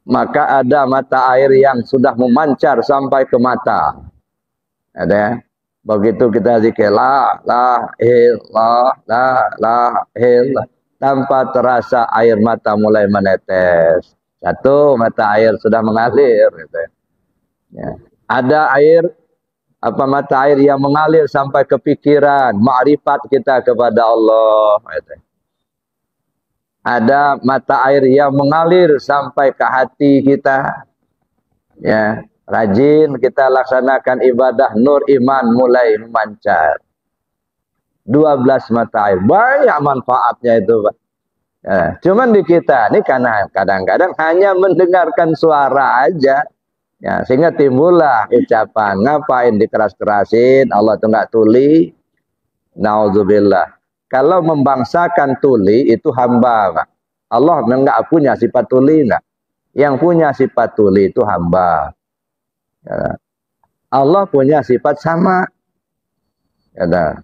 Speaker 1: maka ada mata air yang sudah memancar sampai ke mata. Ada ya? Begitu kita zikir la ilallah tanpa terasa air mata mulai menetes. Satu, mata air sudah mengalir gitu ya. Ada air mata air yang mengalir sampai ke pikiran, ma'rifat kita kepada Allah gitu. Ada mata air yang mengalir sampai ke hati kita. Ya, rajin kita laksanakan ibadah, nur iman mulai memancar. 12 mata air, banyak manfaatnya itu, Pak. Ya, cuman di kita ini karena kadang-kadang hanya mendengarkan suara aja. Ya, sehingga timbullah ucapan, ngapain dikeras-kerasin, Allah itu enggak tuli. Nauzubillah. Kalau membangsakan tuli itu hamba, Pak. Allah enggak punya sifat tuli, enggak. Yang punya sifat tuli itu hamba. Ya. Allah punya sifat sama. Ya.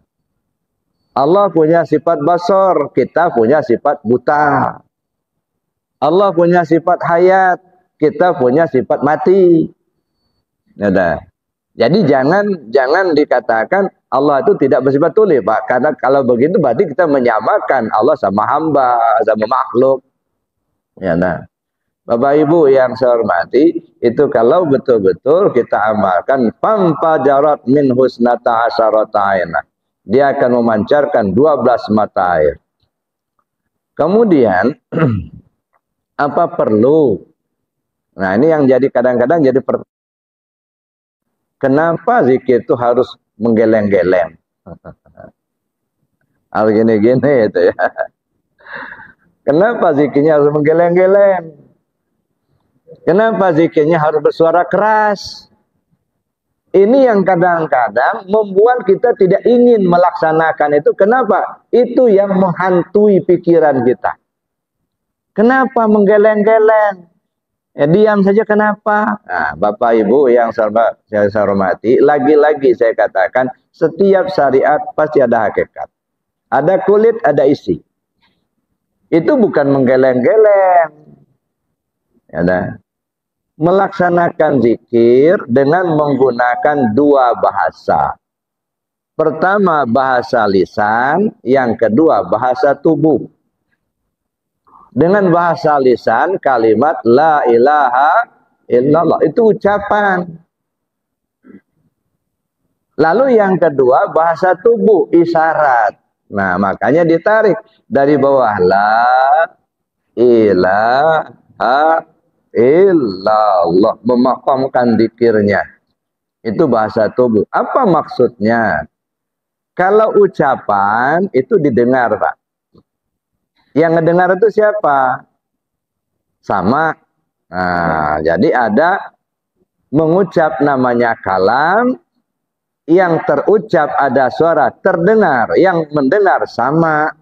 Speaker 1: Allah punya sifat basor, kita punya sifat buta. Allah punya sifat hayat, kita punya sifat mati. Ya. Jadi jangan dikatakan Allah itu tidak bersifat tuli, Pak. Karena kalau begitu berarti kita menyamakan Allah sama hamba, sama makhluk. Ya, nah. Bapak Ibu yang saya hormati, itu kalau betul-betul kita amalkan fampajarat min husnata asyarata aina. Dia akan memancarkan 12 mata air. Kemudian apa perlu? Nah, ini yang jadi kadang-kadang jadi kenapa zikir itu harus menggeleng-geleng? Harus gini-gini itu ya. Kenapa zikirnya harus menggeleng-geleng? Kenapa zikirnya harus bersuara keras? Ini yang kadang-kadang membuat kita tidak ingin melaksanakan itu. Kenapa? Itu yang menghantui pikiran kita. Kenapa menggeleng-geleng? Ya, diam saja kenapa? Nah, Bapak Ibu yang saya hormati, lagi-lagi saya katakan, setiap syariat pasti ada hakikat. Ada kulit, ada isi. Itu bukan menggeleng-geleng. Ya, melaksanakan zikir dengan menggunakan 2 bahasa. Pertama bahasa lisan, yang kedua bahasa tubuh. Dengan bahasa lisan kalimat la ilaha illallah itu ucapan. Lalu yang kedua bahasa tubuh, isyarat. Nah, makanya ditarik dari bawah la ilaha illallah, memakamkan zikirnya. Itu bahasa tubuh. Apa maksudnya? Kalau ucapan itu didengar, Pak. Yang ngedengar itu siapa? Sama. Nah, jadi ada mengucap namanya kalam, yang terucap ada suara terdengar, yang mendengar sama.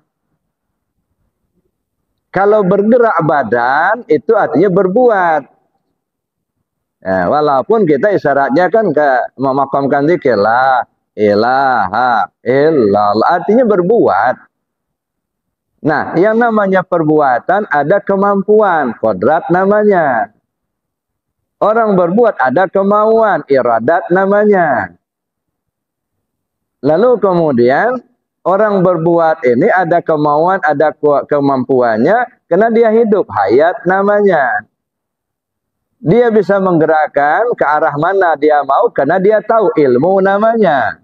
Speaker 1: Kalau bergerak badan itu artinya berbuat. Ya, walaupun kita isyaratnya kan ke memakamkan zikir la ilaha illallah, artinya berbuat. Nah, yang namanya perbuatan ada kemampuan, kodrat namanya. Orang berbuat ada kemauan, iradat namanya. Lalu kemudian orang berbuat ini ada kemauan, ada kemampuannya, karena dia hidup, hayat namanya. Dia bisa menggerakkan ke arah mana dia mau, karena dia tahu, ilmu namanya.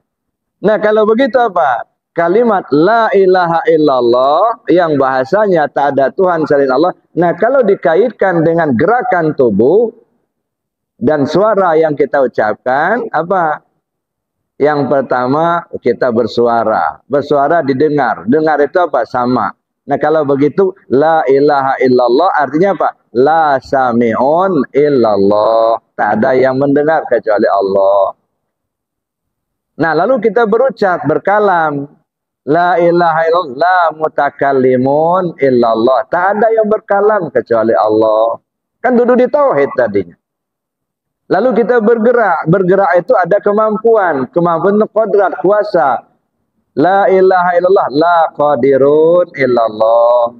Speaker 1: Nah, kalau begitu apa? Kalimat la ilaha illallah yang bahasanya tak ada Tuhan selain Allah. Nah, kalau dikaitkan dengan gerakan tubuh dan suara yang kita ucapkan, apa? Yang pertama kita bersuara. Bersuara didengar. Dengar itu apa? Sama. Nah, kalau begitu la ilaha illallah artinya apa? La sami'un illallah. Tak ada yang mendengar kecuali Allah. Nah, lalu kita berucap, berkalam. La ilaha illallah, la mutakallimun illallah. Tak ada yang berkalam kecuali Allah. Kan duduk di tauhid tadinya. Lalu kita bergerak. Bergerak itu ada kemampuan. Kemampuan kodrat, kuasa. La ilaha illallah, la qadirun illallah.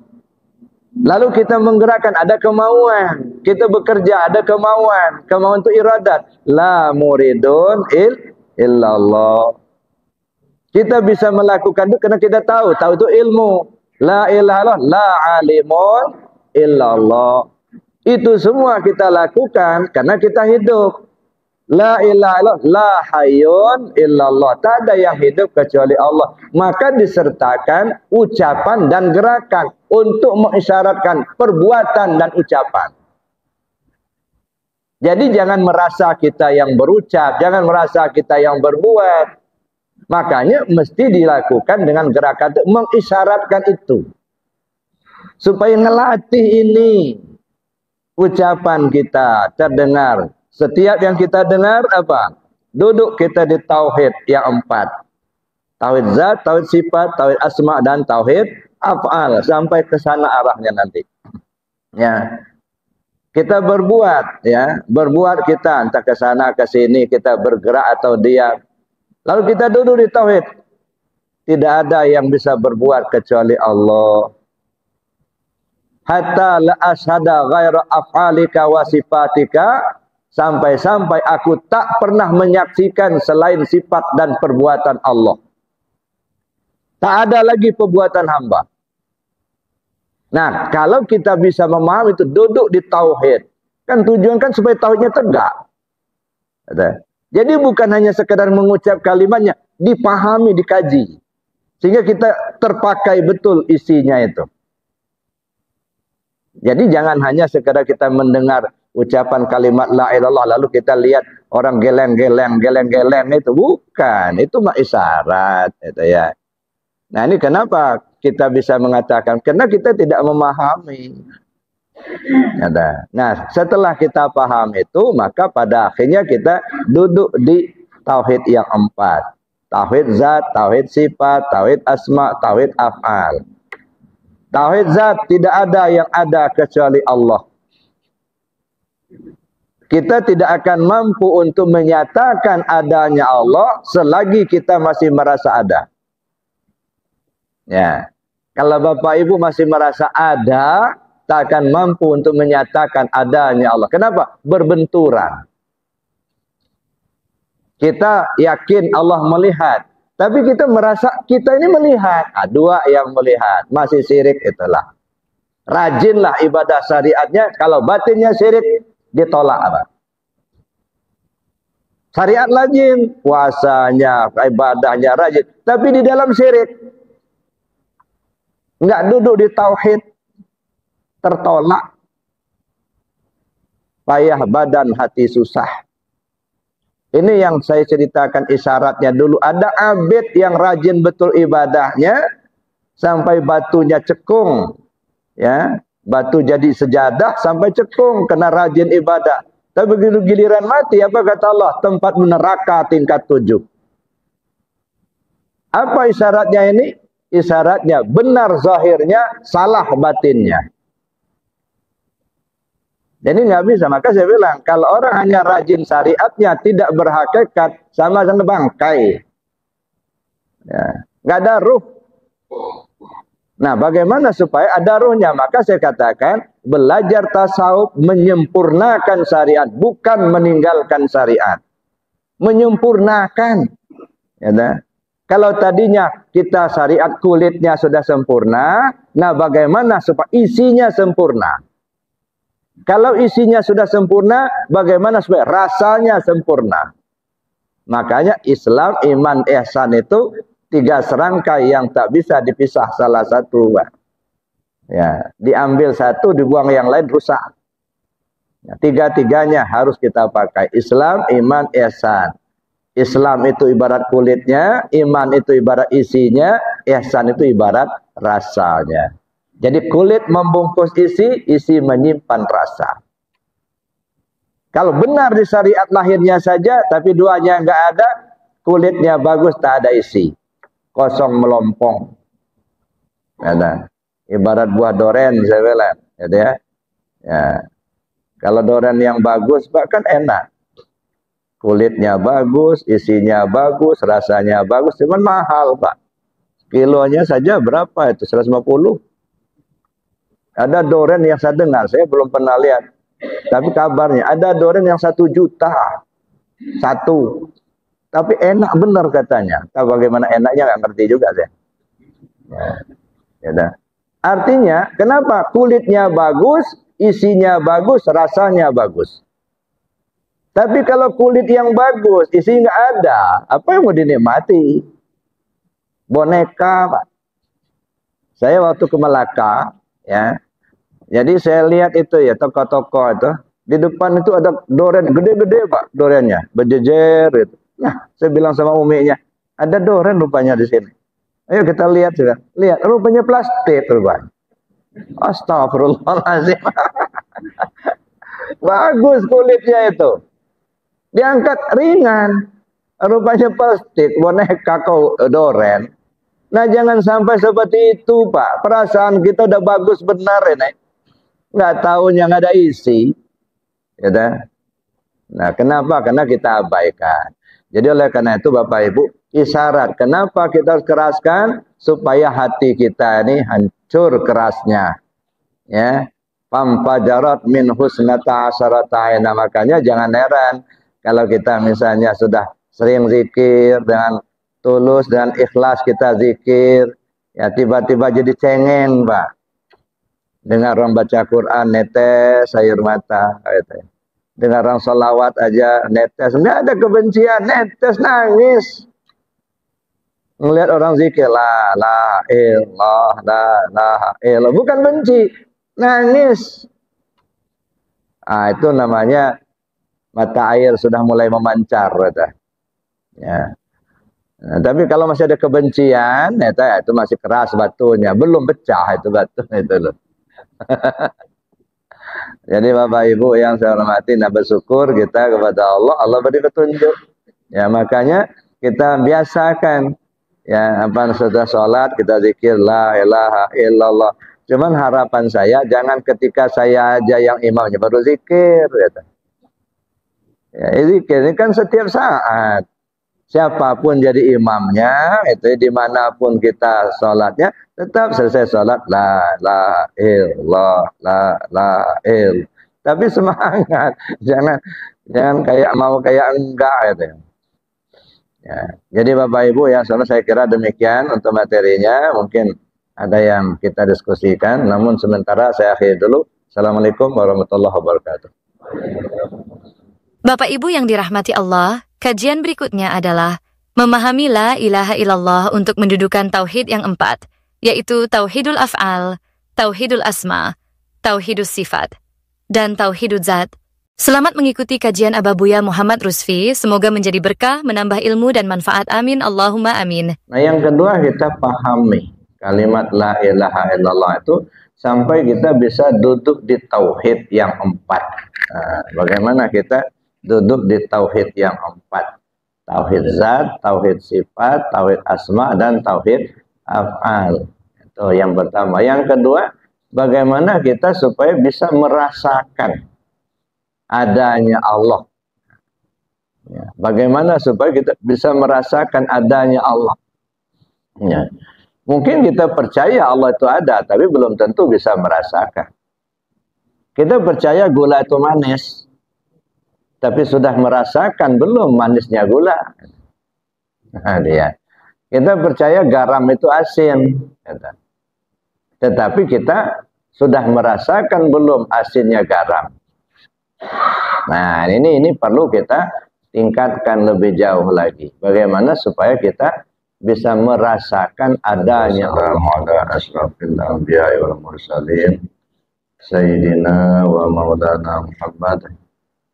Speaker 1: Lalu kita menggerakkan, ada kemauan. Kita bekerja, ada kemauan. Kemauan itu iradat. La muridun illallah. Kita bisa melakukan itu karena kita tahu. Tahu itu ilmu. La ilaha illallah, la alimun illallah. Itu semua kita lakukan karena kita hidup. La ilaha illallah, la hayyun illallah. Tak ada yang hidup kecuali Allah. Maka disertakan ucapan dan gerakan untuk mengisyaratkan perbuatan dan ucapan. Jadi jangan merasa kita yang berucap, jangan merasa kita yang berbuat. Makanya mesti dilakukan dengan gerakan itu, mengisyaratkan itu. Supaya ngelatih ini. Ucapan kita terdengar. Setiap yang kita dengar apa? Duduk kita di tauhid yang 4. Tauhid zat, tauhid sifat, tauhid asma dan tauhid af'al. Sampai ke sana arahnya nanti. Ya. Kita berbuat, ya. Berbuat kita entah ke sana ke sini, kita bergerak atau diam. Lalu kita duduk di tauhid. Tidak ada yang bisa berbuat kecuali Allah. Hatta la ashada ghaira af'alika wa sifatika, sampai-sampai aku tak pernah menyaksikan selain sifat dan perbuatan Allah. Tak ada lagi perbuatan hamba. Nah, kalau kita bisa memahami itu, duduk di tauhid. Kan tujuan kan supaya tauhidnya tegak. Jadi bukan hanya sekedar mengucap kalimatnya, dipahami, dikaji. Sehingga kita terpakai betul isinya itu. Jadi jangan hanya sekedar kita mendengar ucapan kalimat la ilallah lalu kita lihat orang geleng-geleng itu, bukan, itu mah isyarat itu ya. Nah, ini kenapa kita bisa mengatakan karena kita tidak memahami. Nah, setelah kita paham itu, maka pada akhirnya kita duduk di tauhid yang 4. Tauhid zat, tauhid sifat, tauhid asma, tauhid af'al. Tauhid zat, tidak ada yang ada kecuali Allah. Kita tidak akan mampu untuk menyatakan adanya Allah selagi kita masih merasa ada. Ya. Kalau Bapak Ibu masih merasa ada, tak akan mampu untuk menyatakan adanya Allah. Kenapa? Berbenturan. Kita yakin Allah melihat. Tapi kita merasa kita ini melihat. Dua yang melihat. Masih syirik itulah. Rajinlah ibadah syariatnya. Kalau batinnya syirik, ditolak apa? Syariat rajin. Puasanya, ibadahnya rajin. Tapi di dalam syirik. Enggak duduk di tauhid. Tertolak. Payah badan hati susah. Ini yang saya ceritakan isyaratnya dulu. Ada abid yang rajin betul ibadahnya sampai batunya cekung. Ya, batu jadi sejadah sampai cekung karena rajin ibadah. Tapi begitu giliran mati, apa kata Allah? Tempat neraka tingkat 7. Apa isyaratnya ini? Isyaratnya benar zahirnya, salah batinnya. Jadi nggak bisa, maka saya bilang, kalau orang hanya rajin syariatnya, tidak berhakikat, sama dengan bangkai. Ya, nggak ada ruh. Nah, bagaimana supaya ada ruhnya? Maka saya katakan, belajar tasawuf menyempurnakan syariat, bukan meninggalkan syariat. Menyempurnakan. Ya, kalau tadinya kita syariat kulitnya sudah sempurna, nah bagaimana supaya isinya sempurna? Kalau isinya sudah sempurna, bagaimana supaya rasanya sempurna? Makanya Islam, iman, ihsan itu 3 serangkai yang tak bisa dipisah salah satu. Ya, diambil satu, dibuang yang lain rusak. Ya, 3-tiganya harus kita pakai. Islam, iman, ihsan. Islam itu ibarat kulitnya, iman itu ibarat isinya, ihsan itu ibarat rasanya. Jadi kulit membungkus isi, isi menyimpan rasa. Kalau benar di syariat lahirnya saja, tapi duanya enggak ada, kulitnya bagus, tak ada isi. Kosong melompong. Ada. Ibarat buah doren, saya bilang. Ya. Ya. Kalau doren yang bagus, bahkan enak. Kulitnya bagus, isinya bagus, rasanya bagus, cuman mahal, Pak. Kilonya saja berapa itu? 150. Ada duren yang saya dengar, saya belum pernah lihat. Tapi kabarnya ada duren yang 1 juta. Satu. Tapi enak benar katanya. Tahu bagaimana enaknya nggak ngerti juga saya. Ya, artinya, kenapa kulitnya bagus, isinya bagus, rasanya bagus. Tapi kalau kulit yang bagus, isi nggak ada, apa yang mau dinikmati? Boneka, Pak. Saya waktu ke Melaka, ya. Jadi saya lihat itu ya, toko-toko itu. Di depan itu ada doren gede-gede, Pak, dorennya. Berjejer gitu. Nah, saya bilang sama uminya, ada doren rupanya di sini. Ayo kita lihat juga. Lihat, rupanya plastik rupanya. Astagfirullahaladzim. Bagus kulitnya itu. Diangkat ringan. Rupanya plastik, boneka kau doren. Nah, jangan sampai seperti itu, Pak. Perasaan kita udah bagus benar ini. Nggak tahu yang ada isi. Ya, nah, kenapa? Karena kita abaikan. Jadi oleh karena itu Bapak Ibu, isyarat kenapa kita harus keraskan supaya hati kita ini hancur kerasnya. Ya. Fampajarat min husnata asyarata aina. Makanya jangan heran kalau kita misalnya sudah sering zikir dengan tulus dan ikhlas kita zikir, ya tiba-tiba jadi cengeng, Pak. Dengar orang baca Quran netes air mata, gitu. Dengar orang salawat aja netes, nggak ada kebencian, netes nangis. Melihat orang zikir la ilallah, bukan benci, nangis. Ah, itu namanya mata air sudah mulai memancar, gitu. Ya. Nah, tapi kalau masih ada kebencian, itu masih keras batunya, belum pecah itu batu itu loh. Jadi Bapak Ibu yang saya hormati, nah bersyukur kita kepada Allah, Allah beri petunjuk. Ya makanya kita biasakan, ya apa setelah sholat kita zikir la ilaha illallah. Cuman harapan saya jangan ketika saya aja yang imamnya baru zikir. Gitu. Ya, zikir ini kan setiap saat. Siapapun jadi imamnya, itu dimanapun kita sholatnya, tetap selesai sholat la il. Tapi semangat, jangan kayak mau kayak enggak gitu. Ya, jadi Bapak Ibu ya, saya kira demikian untuk materinya. Mungkin ada yang kita diskusikan, namun sementara saya akhiri dulu. Assalamualaikum warahmatullahi wabarakatuh.
Speaker 2: Bapak Ibu yang dirahmati Allah, kajian berikutnya adalah memahami la ilaha illallah untuk mendudukan tauhid yang 4, yaitu tauhidul af'al, tauhidul asma, tauhidus sifat, dan tauhidul zat. Selamat mengikuti kajian Ababuya Muhammad Rusfi, semoga menjadi berkah, menambah ilmu dan manfaat. Amin, Allahumma amin.
Speaker 1: Nah yang kedua kita pahami kalimat la ilaha illallah itu sampai kita bisa duduk di tauhid yang 4. Nah, bagaimana kita duduk di tauhid yang 4? Tauhid zat, tauhid sifat, tauhid asma, dan tauhid af'al. Itu yang pertama. Yang kedua, bagaimana kita supaya bisa merasakan adanya Allah. Ya, bagaimana supaya kita bisa merasakan adanya Allah. Ya. Mungkin kita percaya Allah itu ada, tapi belum tentu bisa merasakan. Kita percaya gula itu manis, tapi sudah merasakan belum manisnya gula. Nah, dia. Kita percaya garam itu asin, tetapi kita sudah merasakan belum asinnya garam. Nah, ini perlu kita tingkatkan lebih jauh lagi. Bagaimana supaya kita bisa merasakan adanya Allah. Asrafil anbiya wal mursalin sayyidina wa maulana Muhammad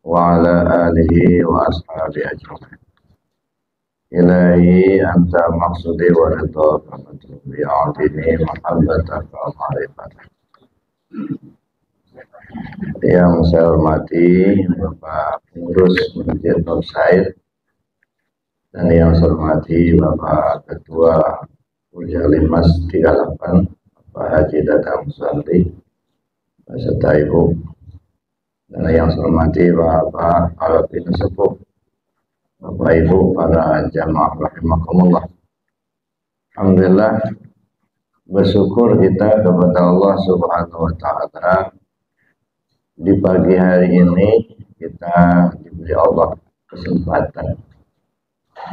Speaker 1: wa ala alihi wa ashabihi ajma'in. Ilahi anta maksudi wa ridha bi a'tini mahabbatan wa ma'rifatan. Yang saya hormati Bapak Pengurus Masjid Nur Said, dan yang saya hormati Bapak Ketua Purjalimas 38 Bapak Haji Dadang Musalli beserta Ibu, dan yang saya hormati Bapak Alvin Sepuh, Bapak Ibu para jamaah rahimakumullah. Alhamdulillah bersyukur kita kepada Allah Subhanahu wa taala, di pagi hari ini kita diberi Allah kesempatan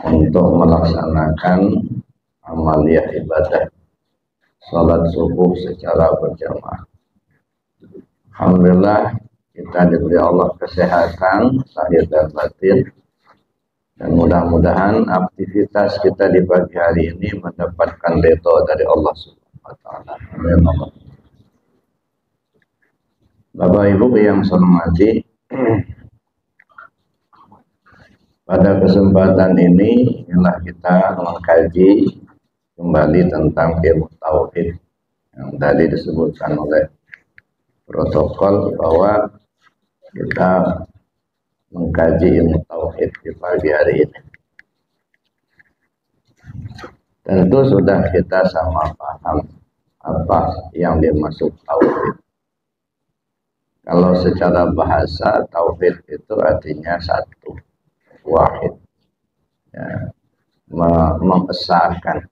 Speaker 1: untuk melaksanakan amaliyah ibadah salat subuh secara berjamaah. Alhamdulillah kita diberi Allah kesehatan lahir dan batin, dan mudah-mudahan aktivitas kita di pagi hari ini mendapatkan ridho dari Allah Subhanahu wa taala. Amin. Bapak Ibu yang saya hormati, pada kesempatan ini inilah kita mengkaji kembali tentang ilmu tauhid yang tadi disebutkan oleh protokol bahwa kita mengkaji ilmu tauhid di pagi hari ini. Tentu sudah kita sama paham apa yang dimaksud tauhid. Kalau secara bahasa tauhid itu artinya satu, wahid, ya, mengesahkan.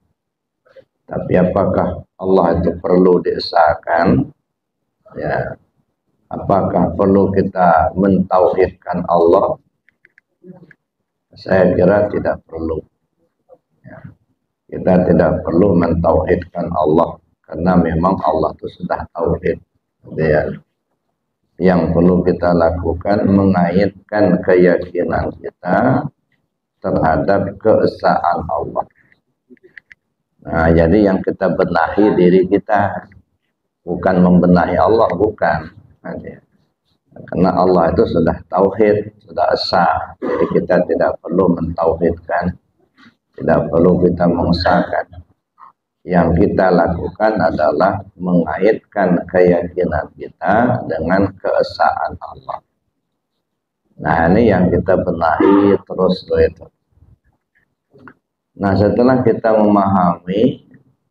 Speaker 1: Tapi apakah Allah itu perlu diesahkan? Ya, apakah perlu kita mentauhidkan Allah? Saya kira tidak perlu. Ya, kita tidak perlu mentauhidkan Allah karena memang Allah itu sudah tauhid. Ya. Yang perlu kita lakukan mengaitkan keyakinan kita terhadap keesaan Allah. Nah, jadi yang kita benahi diri kita, bukan membenahi Allah, bukan. Karena Allah itu sudah tauhid, sudah esa. Jadi kita tidak perlu mentauhidkan, tidak perlu kita mengesahkan. Yang kita lakukan adalah mengaitkan keyakinan kita dengan keesaan Allah. Nah, ini yang kita benahi terus itu. Nah, setelah kita memahami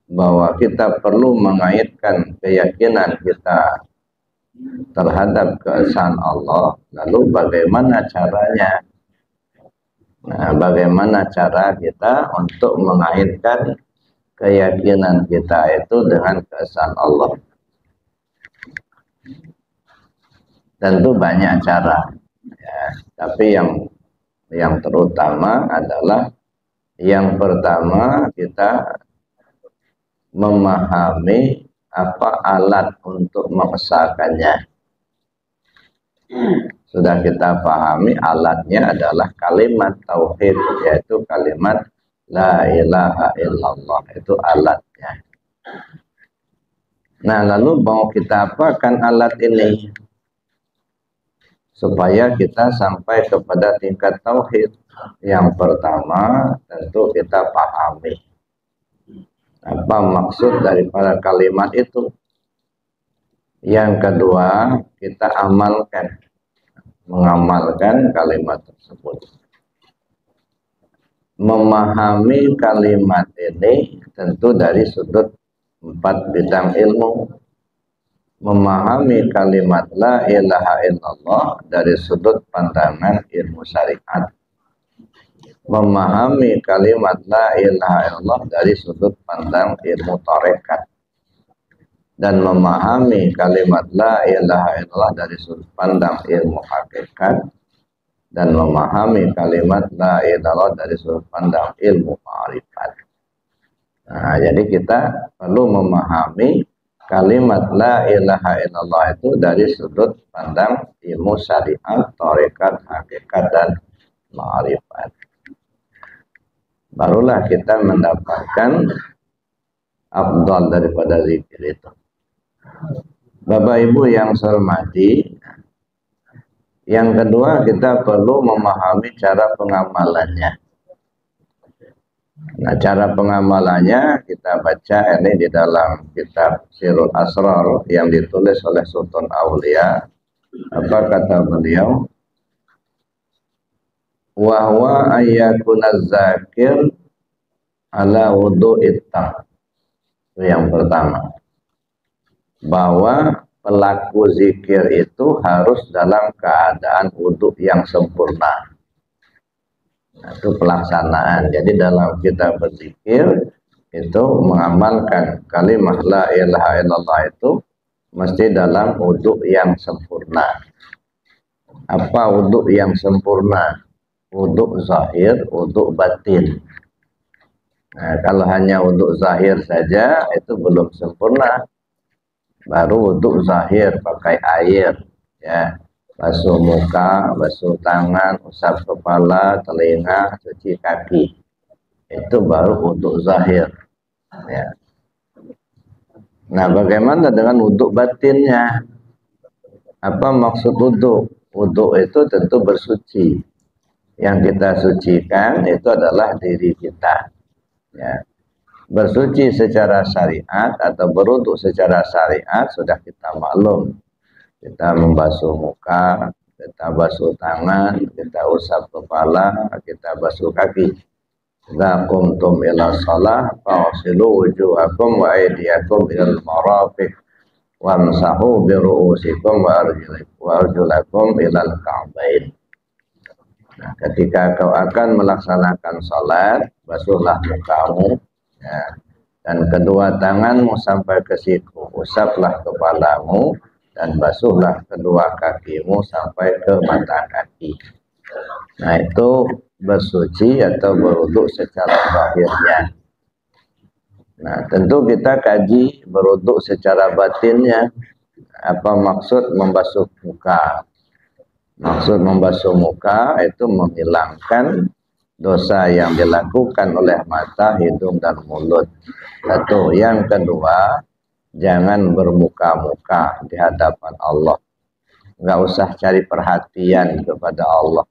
Speaker 1: bahwa kita perlu mengaitkan keyakinan kita terhadap keesaan Allah, lalu bagaimana caranya? Nah, bagaimana cara kita untuk mengaitkan keyakinan kita itu dengan keesaan Allah? Tentu banyak cara, ya, tapi yang terutama adalah yang pertama kita memahami apa alat untuk mengesahkannya. Sudah kita pahami alatnya adalah kalimat tauhid, yaitu kalimat la ilaha illallah, itu alatnya. Nah, lalu mau kita apakan alat ini supaya kita sampai kepada tingkat tauhid? Yang pertama tentu kita pahami apa maksud daripada kalimat itu. Yang kedua kita mengamalkan kalimat tersebut. Memahami kalimat ini tentu dari sudut 4 bidang ilmu. Memahami kalimat la ilaha illallah dari sudut pandangan ilmu syariat. Memahami kalimat la ilaha illallah dari sudut pandang ilmu tarekat. Dan memahami kalimat la ilaha illallah dari sudut pandang ilmu hakikat. Dan memahami kalimat la ilaha dari sudut pandang ilmu ma'rifat. Nah, jadi kita perlu memahami kalimat la ilaha illallah itu dari sudut pandang ilmu syariat, tarekat, hakikat, dan ma'rifat. Barulah kita mendapatkan afdal daripada zikir itu. Bapak Ibu yang saya hormati, yang kedua kita perlu memahami cara pengamalannya. Nah, cara pengamalannya kita baca ini di dalam kitab Sirul Asrar yang ditulis oleh Sultan Aulia. Apa kata beliau? Wa huwa ayyakuna zakir ala wudu'it tam. Itu yang pertama. Bahwa pelaku zikir itu harus dalam keadaan wudhu yang sempurna. Nah, itu pelaksanaan. Jadi dalam kita berzikir, itu mengamalkan kalimat la ilaha illallah itu mesti dalam wudhu yang sempurna. Apa wudhu yang sempurna? Wudhu zahir, wudhu batin. Nah, kalau hanya wudhu zahir saja itu belum sempurna. Baru wudhu zahir pakai air, ya, basuh muka, basuh tangan, usap kepala, telinga, cuci kaki. Itu baru wudhu zahir. Ya. Nah, bagaimana dengan wudhu batinnya? Apa maksud wudhu? Wudhu itu tentu bersuci. Yang kita sucikan itu adalah diri kita. Ya. Bersuci secara syariat atau berwudhu secara syariat sudah kita maklum. Kita membasuh muka, kita basuh tangan, kita usap kepala, kita basuh kaki. Idza qumtum ila shalah fa'silu wujuhakum wa aydiyakum ilal marafiq wamsahu bi ru'usikum wa arjulakum ilal ka'bain. Nah, ketika kau akan melaksanakan salat, basuhlah mukamu, ya, dan kedua tanganmu sampai ke siku, usaplah kepalamu dan basuhlah kedua kakimu sampai ke mata kaki. Nah, itu bersuci atau berwudhu secara zahirnya. Nah, tentu kita kaji berwudhu secara batinnya. Apa maksud membasuh muka? Maksud membasuh muka itu menghilangkan dosa yang dilakukan oleh mata, hidung, dan mulut. Satu. Yang kedua, jangan bermuka-muka di hadapan Allah. Nggak usah cari perhatian kepada Allah.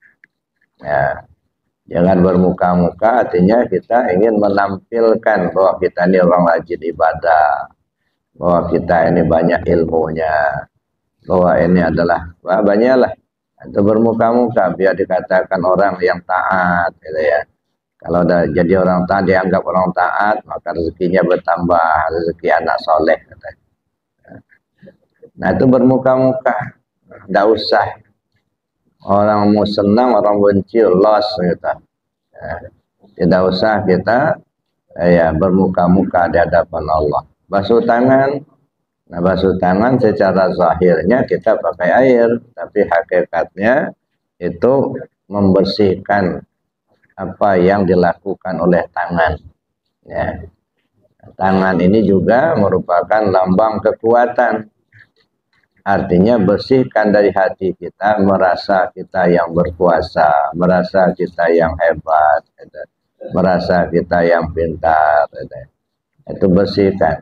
Speaker 1: Ya. Jangan bermuka-muka, artinya kita ingin menampilkan bahwa kita ini orang rajin ibadah, bahwa kita ini banyak ilmunya, bahwa ini adalah banyaklah. Itu bermuka-muka biar dikatakan orang yang taat, gitu ya. Kalau udah jadi orang taat, dianggap orang taat, maka rezekinya bertambah, rezeki anak soleh. Katanya. Nah, itu bermuka-muka, tidak usah. Orang mau senang, orang benci, loss gitu. Ya, tidak usah kita ya bermuka-muka di hadapan Allah. Basuh tangan. Nah, basuh tangan secara zahirnya kita pakai air, tapi hakikatnya itu membersihkan apa yang dilakukan oleh tangan. Ya. Tangan ini juga merupakan lambang kekuatan. Artinya bersihkan dari hati kita, merasa kita yang berkuasa, merasa kita yang hebat, merasa kita yang pintar. Itu bersihkan.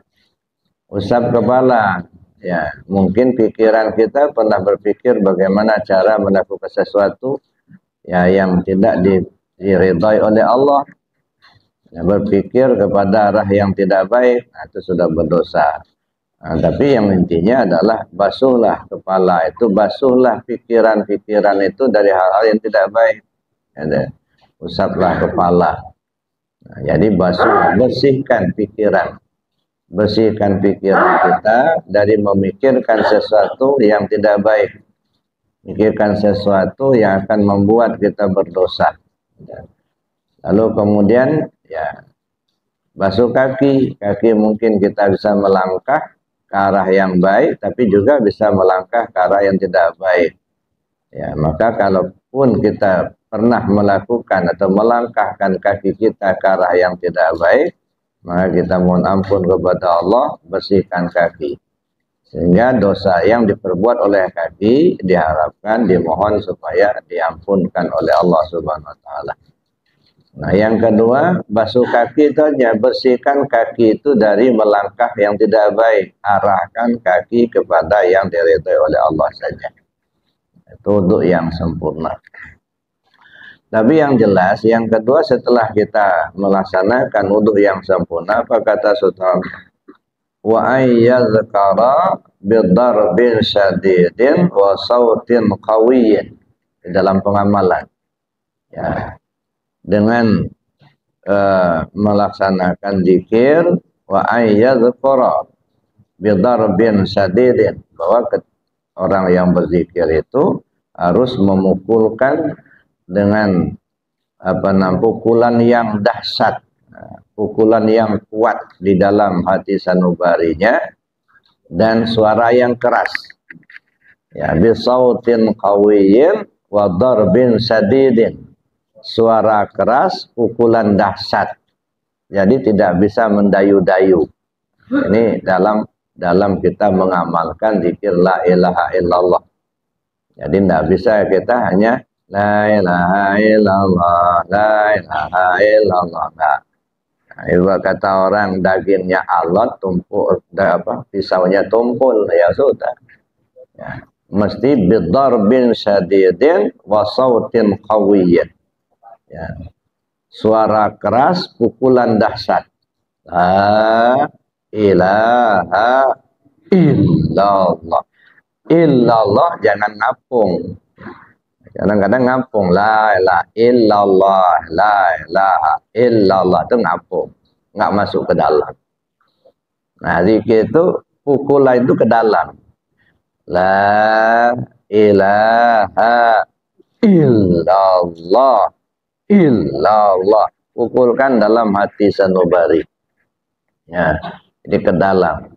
Speaker 1: Usap kepala, ya mungkin pikiran kita pernah berpikir bagaimana cara melakukan sesuatu ya yang tidak diridhai oleh Allah. Ya, berpikir kepada arah yang tidak baik, nah, itu sudah berdosa. Nah, tapi yang intinya adalah basuhlah kepala itu, basuhlah pikiran-pikiran itu dari hal-hal yang tidak baik. Ya, usaplah kepala. Nah, jadi basuh, bersihkan pikiran. Bersihkan pikiran kita dari memikirkan sesuatu yang tidak baik. Mikirkan sesuatu yang akan membuat kita berdosa. Lalu kemudian ya basuh kaki. Kaki mungkin kita bisa melangkah ke arah yang baik, tapi juga bisa melangkah ke arah yang tidak baik. Ya, maka kalaupun kita pernah melakukan atau melangkahkan kaki kita ke arah yang tidak baik, maka kita mohon ampun kepada Allah, bersihkan kaki. Sehingga dosa yang diperbuat oleh kaki diharapkan, dimohon supaya diampunkan oleh Allah Subhanahu wa taala. Nah, yang kedua, basuh kaki itu hanya bersihkan kaki itu dari melangkah yang tidak baik. Arahkan kaki kepada yang diridhai oleh Allah saja. Itu wudhu yang sempurna. Tapi yang jelas, yang kedua setelah kita melaksanakan wudhu yang sempurna, apa kata Sultan? Wa ayyadzkara bidarbin syadidin wa sautin qawiyyin. Di dalam pengamalan. Ya. Dengan melaksanakan zikir wa ayyadzkara bidarbin syadidin, bahwa orang yang berzikir itu harus memukulkan dengan pukulan yang dahsyat. pukulan yang kuat di dalam hati sanubarinya, dan suara yang keras. Ya, bisautin qawiyyin wa darbin sadidin. Suara keras, pukulan dahsyat. Jadi tidak bisa mendayu-dayu. Ini dalam kita mengamalkan zikir la ilaha illallah. Jadi tidak bisa kita hanya la ilaha illallah, la ilaha illallah. Nah, itu kata orang dagingnya alot, tumpul pisaunya tumpul, ya sudah. Ya, mesti bidarbin syadidin wa sautin qawiyyin. Ya. Suara keras, pukulan dahsyat. La ilaha illallah. Illallah jangan ngapung. Kadang-kadang ngapung. La ilaha illallah. La ilaha illallah. Itu ngapung. Nggak masuk ke dalam. Nah, zikir itu pukulan itu ke dalam. La ilaha illallah. Illallah. Pukulkan dalam hati sanubari. Ya, jadi ke dalam.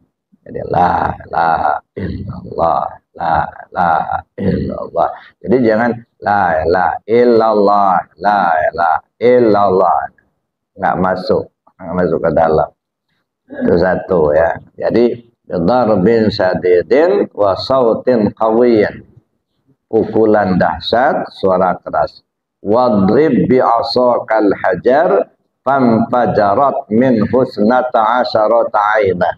Speaker 1: Jadi la ilaha illallah, la ilaha illallah. Jadi jangan la ilaha illallah, la ilaha illallah. Nggak masuk ke dalam. Itu satu ya. Jadi darbin sadidin wa sautin qawiyyin. Pukulan dahsyat, suara keras. Wadrib bi'asakal hajar fanfajarat min husnata asyarata aina.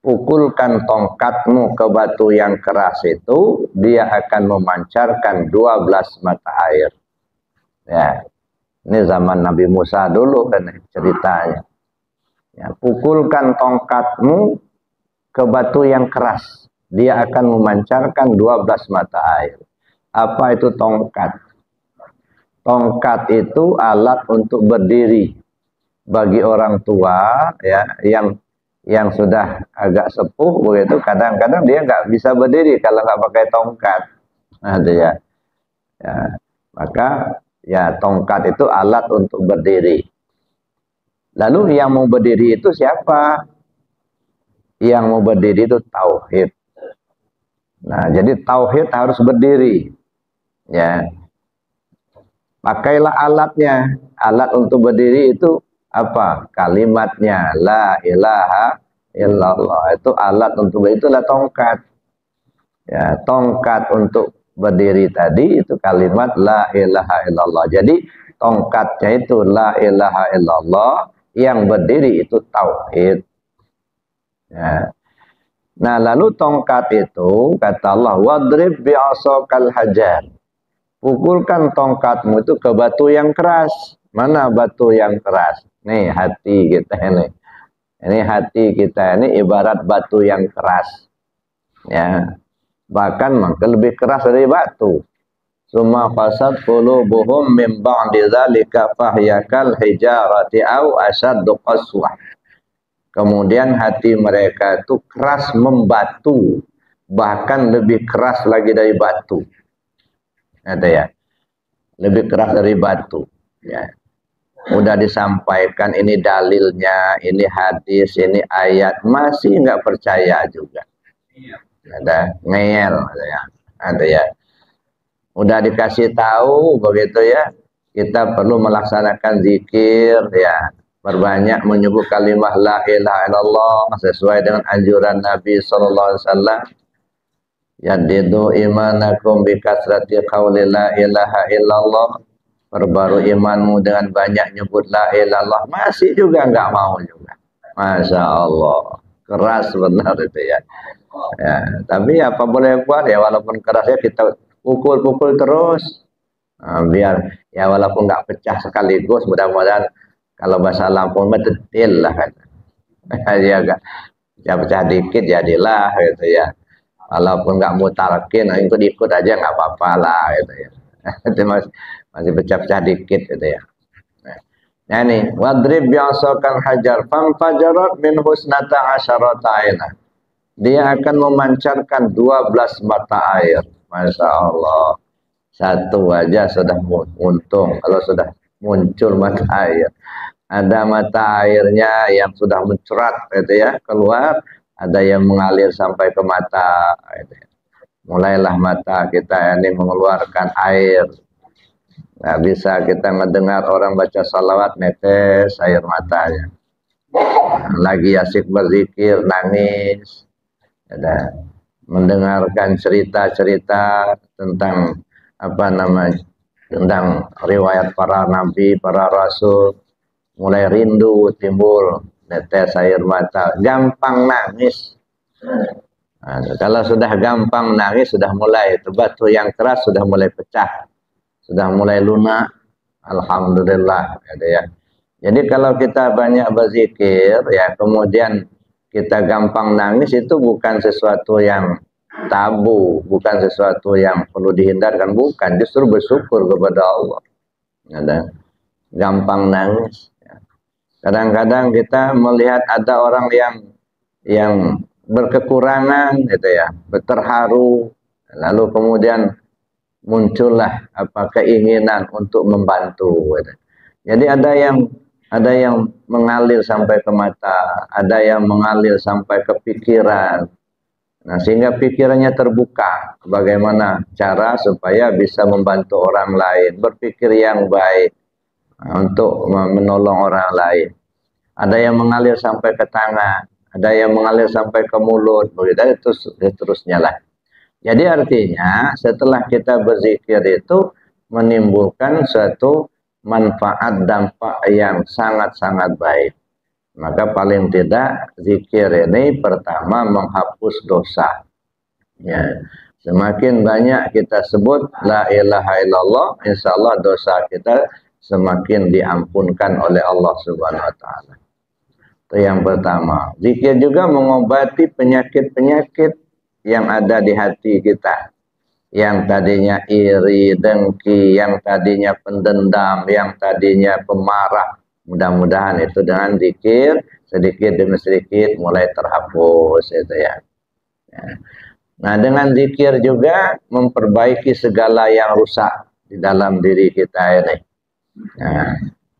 Speaker 1: Pukulkan tongkatmu ke batu yang keras itu, dia akan memancarkan 12 mata air. Ya, ini zaman Nabi Musa dulu kan ceritanya. Ya, pukulkan tongkatmu ke batu yang keras, dia akan memancarkan 12 mata air. Apa itu tongkat? Tongkat itu alat untuk berdiri bagi orang tua ya, yang sudah agak sepuh begitu, kadang-kadang dia nggak bisa berdiri kalau nggak pakai tongkat. Nah, ya. Maka ya tongkat itu alat untuk berdiri. Lalu yang mau berdiri itu siapa? Yang mau berdiri itu tauhid. Nah, jadi tauhid harus berdiri. Ya. Pakailah alatnya. Alat untuk berdiri itu apa? Kalimatnya la ilaha illallah. Itu alat untuk berdiri, itulah tongkat. Ya, tongkat untuk berdiri tadi itu kalimat la ilaha illallah. Jadi tongkatnya itu la ilaha illallah, yang berdiri itu tauhid. Ya. Nah, lalu tongkat itu kata Allah wadrib bi'asakal hajar. Pukulkan tongkatmu itu ke batu yang keras. Mana batu yang keras? Nih hati kita ini. Ini hati kita ini ibarat batu yang keras. Ya. Bahkan maka lebih keras dari batu. Summa qasat qulubuhum min ba'di dzalika fahyakal hijarati aw asaddu qaswah. Kemudian hati mereka itu keras membatu, bahkan lebih keras lagi dari batu. Ada ya, lebih keras dari batu. Ya, udah disampaikan ini dalilnya, ini hadis, ini ayat, masih nggak percaya juga. Ada ngeyel, ada ya. Udah dikasih tahu begitu ya, kita perlu melaksanakan zikir ya. Berbanyak menyebut kalimah la ilaha illallah sesuai dengan anjuran Nabi sallallahu alaihi wasallam. Yadidu imanakum bi kasrati qauli la ilaha illallah. Perbarui imanmu dengan banyak nyebut la ilaha illallah. Masih juga enggak mau juga. Masya Allah. Keras benar itu ya. Ya, tapi apa boleh buat ya, walaupun kerasnya kita pukul-pukul terus. Nah, biar ya walaupun enggak pecah sekaligus, mudah-mudahan kalau bahasa Lampung detil lah kan. Ya enggak pecah dikit jadilah gitu ya. Walaupun nggak mutalkin, ikut-ikut aja nggak apa-apa lah gitu ya. Itu masih pecah-pecah dikit gitu ya. Nah ini wadrib bi'asakal hajar fanfajarat min husnata asyarata aina. Dia akan memancarkan 12 mata air. Masya Allah. Satu aja sudah untung kalau sudah muncul mata air. ada mata airnya yang sudah mencerat gitu ya, keluar, ada yang mengalir sampai ke mata gitu ya. Mulailah mata kita ini mengeluarkan air. Nggak bisa kita mendengar orang baca salawat netes air matanya. Lagi asik berzikir nangis. Ada mendengarkan cerita-cerita tentang apa namanya, tentang riwayat para nabi, para rasul, mulai rindu timbul netes air mata, gampang nangis. Nah, kalau sudah gampang nangis, sudah mulai batu yang keras sudah mulai pecah, sudah mulai lunak. Alhamdulillah, gitu ya. Jadi kalau kita banyak berzikir, ya kemudian kita gampang nangis, itu bukan sesuatu yang tabu, bukan sesuatu yang perlu dihindarkan, bukan. Justru bersyukur kepada Allah. Ada gampang nangis. Kadang-kadang kita melihat ada orang yang berkekurangan, gitu ya, terharu, lalu kemudian muncullah apa keinginan untuk membantu. Gitu. Jadi ada yang mengalir sampai ke mata, ada yang mengalir sampai ke pikiran. Nah, sehingga pikirannya terbuka bagaimana cara supaya bisa membantu orang lain, berpikir yang baik untuk menolong orang lain. Ada yang mengalir sampai ke tangan, ada yang mengalir sampai ke mulut, begitu itu seterusnya lah. Jadi artinya setelah kita berzikir itu menimbulkan suatu manfaat dampak yang sangat-sangat baik. Maka paling tidak zikir ini pertama menghapus dosa. Ya. Semakin banyak kita sebut la ilaha illallah, insya Allah dosa kita semakin diampunkan oleh Allah Subhanahu wa taala. Itu yang pertama. Zikir juga mengobati penyakit-penyakit yang ada di hati kita. Yang tadinya iri, dengki, yang tadinya pendendam, yang tadinya pemarah. Mudah-mudahan itu dengan zikir sedikit demi sedikit mulai terhapus itu ya. Nah, dengan zikir juga memperbaiki segala yang rusak di dalam diri kita ini. Nah,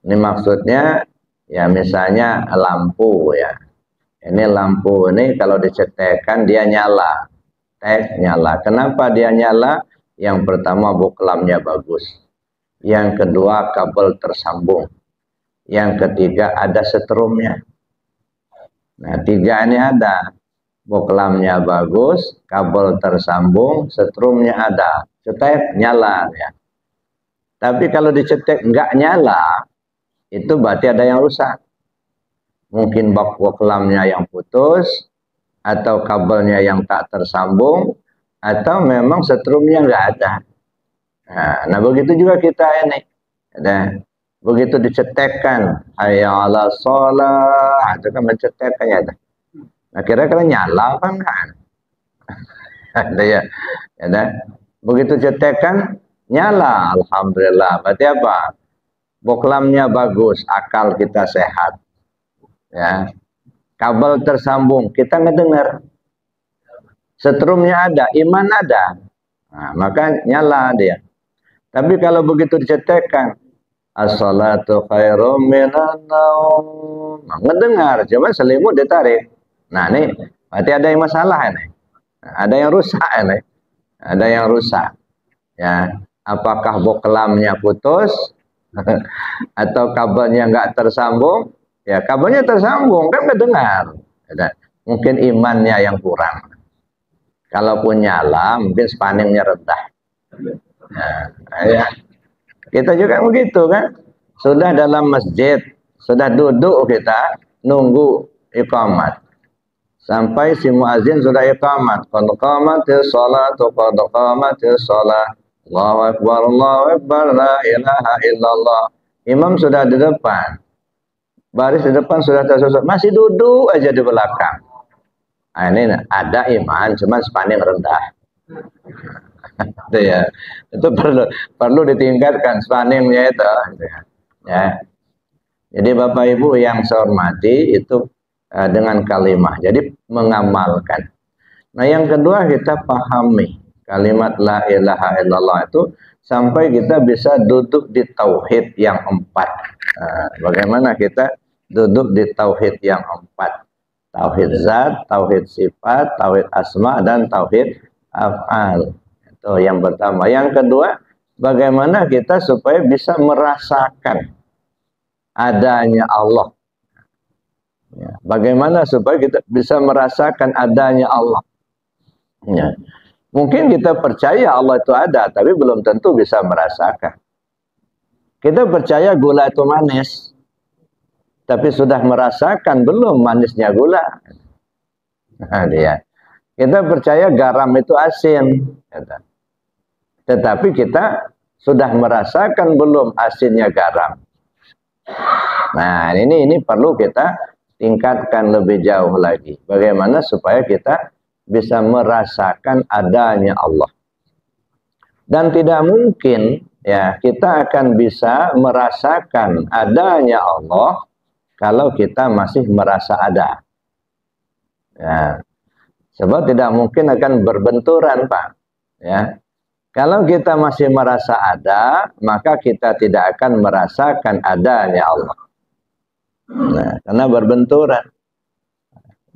Speaker 1: ini maksudnya ya misalnya lampu ya. Ini lampu ini kalau dicetekkan dia nyala. Nyala. Kenapa dia nyala? Yang pertama boklamnya bagus. Yang kedua kabel tersambung. Yang ketiga ada setrumnya. Nah, tiga ini ada. Boklamnya bagus, kabel tersambung, setrumnya ada. Cetek nyala ya. Tapi kalau dicetek nggak nyala, itu berarti ada yang rusak. Mungkin boklamnya yang putus, atau kabelnya yang tak tersambung, atau memang setrumnya nggak ada. Nah, begitu juga kita ini. Begitu dicetekkan, hayya ala sholah, itu kan mencetekkannya. Nah, kira-kira nyala apa enggak? Ada ya. Begitu cetekkan, nyala. Alhamdulillah. Berarti apa? Boklamnya bagus, akal kita sehat. Ya. Kabel tersambung, kita ngedengar. Setrumnya ada, iman ada. Nah, maka nyala dia. Tapi kalau begitu dicetekkan, as-salatu khairum minan naum. Ngedengar, cuma selimut ditarik. Nah, ini berarti ada yang masalah ini. Ada yang rusak ini. Ada yang rusak. Ya, apakah boklamnya putus atau kabelnya nggak tersambung? Ya, kabelnya tersambung kan kedengar. Mungkin imannya yang kurang. Kalaupun nyala, mungkin spanningnya rendah. Ya. Kita juga begitu kan. Sudah dalam masjid, sudah duduk kita nunggu iqamat. Sampai si muazin sudah iqamat. Qad qamatis sholatu, qad qamatis sholat. Allahu akbar, Allahu akbar, la ilaha illallah. Imam sudah di depan. Baris di depan sudah tersusun, masih duduk aja di belakang. Nah, ini ada iman, cuma spanning rendah. Itu ya, itu perlu ditingkatkan spanningnya itu. Ya. Jadi Bapak Ibu yang saya hormati itu dengan kalimah. Jadi mengamalkan. Nah, yang kedua kita pahami. kalimat la ilaha illallah itu sampai kita bisa duduk di tauhid yang 4. Nah, bagaimana kita duduk di tauhid yang 4? Tauhid zat, tauhid sifat, tauhid asma, dan tauhid af'al. Itu yang pertama. Yang kedua, bagaimana kita supaya bisa merasakan adanya Allah. Ya, bagaimana supaya kita bisa merasakan adanya Allah. Ya. Mungkin kita percaya Allah itu ada, tapi belum tentu bisa merasakan. Kita percaya gula itu manis, tapi sudah merasakan belum manisnya gula. Nah, dia. Kita percaya garam itu asin, tetapi kita sudah merasakan belum asinnya garam. Nah, ini perlu kita tingkatkan lebih jauh lagi. Bagaimana supaya kita bisa merasakan adanya Allah. Dan tidak mungkin ya kita akan bisa merasakan adanya Allah kalau kita masih merasa ada. Ya. Sebab tidak mungkin akan berbenturan, Pak. Ya. Kalau kita masih merasa ada, maka kita tidak akan merasakan adanya Allah. Nah, karena berbenturan.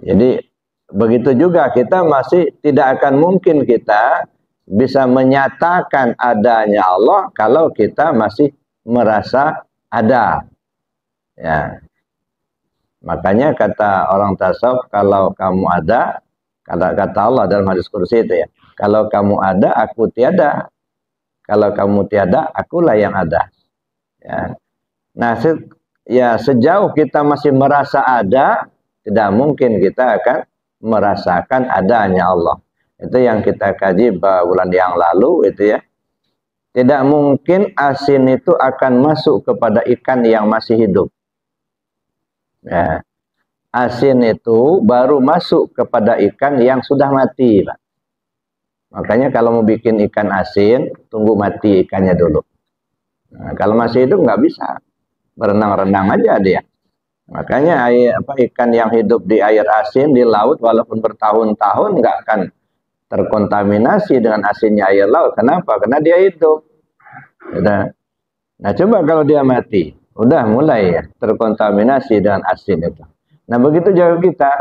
Speaker 1: Jadi begitu juga kita masih tidak akan mungkin kita bisa menyatakan adanya Allah kalau kita masih merasa ada. Ya. Makanya kata orang tasawuf, kalau kamu ada, kata Allah dalam hadis kursi itu ya, kalau kamu ada, aku tiada. Kalau kamu tiada, akulah yang ada. Ya. Nah, sejauh kita masih merasa ada, tidak mungkin kita akan merasakan adanya Allah. Itu yang kita kaji bulan yang lalu itu ya. Tidak mungkin asin itu akan masuk kepada ikan yang masih hidup. Ya. Asin itu baru masuk kepada ikan yang sudah mati, Pak. Makanya kalau mau bikin ikan asin, tunggu mati ikannya dulu. Nah, kalau masih hidup nggak bisa. Berenang-renang aja dia. Makanya ikan yang hidup di air asin, di laut, walaupun bertahun-tahun nggak akan terkontaminasi dengan asinnya air laut. Kenapa? Karena dia hidup. Udah. Nah, coba kalau dia mati, udah mulai ya terkontaminasi dengan asin itu. Nah, begitu juga kita.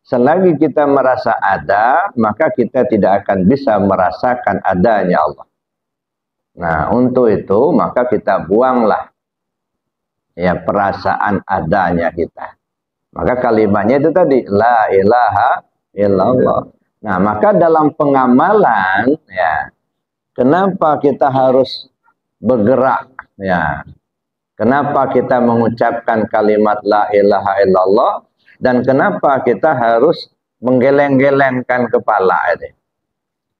Speaker 1: Selagi kita merasa ada, maka kita tidak akan bisa merasakan adanya Allah. Nah, untuk itu, maka kita buanglah ya perasaan adanya kita. Maka kalimatnya itu tadi, la ilaha illallah. Nah, maka dalam pengamalan, ya, kenapa kita harus bergerak? Ya, kenapa kita mengucapkan kalimat la ilaha illallah? Dan kenapa kita harus menggeleng-gelengkan kepala ini?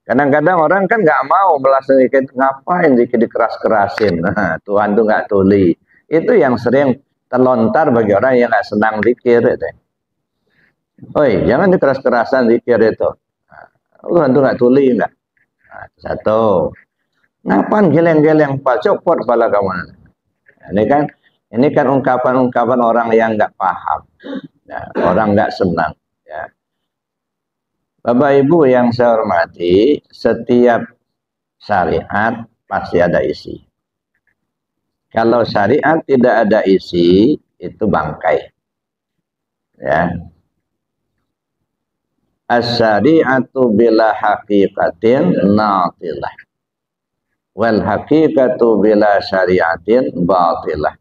Speaker 1: Kadang-kadang orang kan nggak mau melaksanakan, ngapain dikeras-kerasin. Nah, Tuhan tuh nggak tuli. Itu yang sering terlontar bagi orang yang nggak senang zikir. Oi, jangan dikeras-kerasan zikir itu. Tuhan tuh nggak tuli nggak. Nah, satu. Ngapain geleng-geleng Pak, copot kepala kamu. Ini kan ungkapan-ungkapan orang yang nggak paham. Ya, orang nggak senang. Ya. Bapak Ibu yang saya hormati, setiap syariat pasti ada isi. Kalau syariat tidak ada isi, itu bangkai. Ya. As-syari'atu bila haqiqatin natilah. Wal haqiqatu bila syariatin batilah.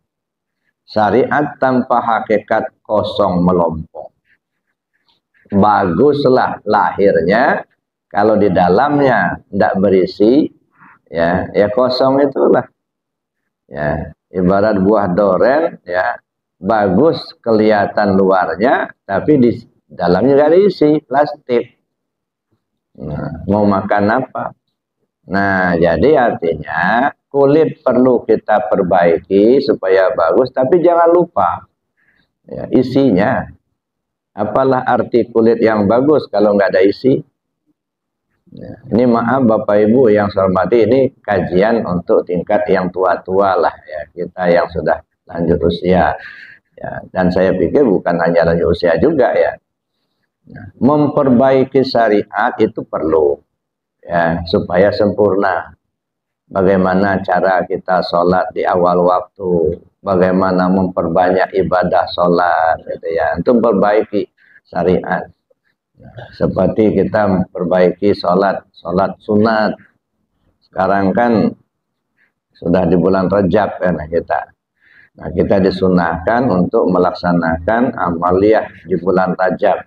Speaker 1: Syariat tanpa hakikat kosong melompong. Baguslah lahirnya, kalau di dalamnya tidak berisi, ya kosong itulah. Ya, ibarat buah duren, ya bagus kelihatan luarnya, tapi di dalamnya nggak diisi, plastik. Nah, mau makan apa? Nah, jadi artinya kulit perlu kita perbaiki supaya bagus, tapi jangan lupa ya, isinya. Apalah arti kulit yang bagus kalau nggak ada isi? Ya, ini maaf Bapak Ibu yang saya hormati, ini kajian untuk tingkat yang tua-tua lah ya, kita yang sudah lanjut usia. Ya, dan saya pikir bukan hanya lanjut usia juga ya. Nah, memperbaiki syariat itu perlu. ya, supaya sempurna. Bagaimana cara kita sholat di awal waktu, bagaimana memperbanyak ibadah sholat, gitu ya, untuk memperbaiki syariat. Seperti kita memperbaiki sholat sunat. Sekarang kan sudah di bulan Rajab kan kita. Nah, kita disunahkan untuk melaksanakan amaliyah di bulan Rajab.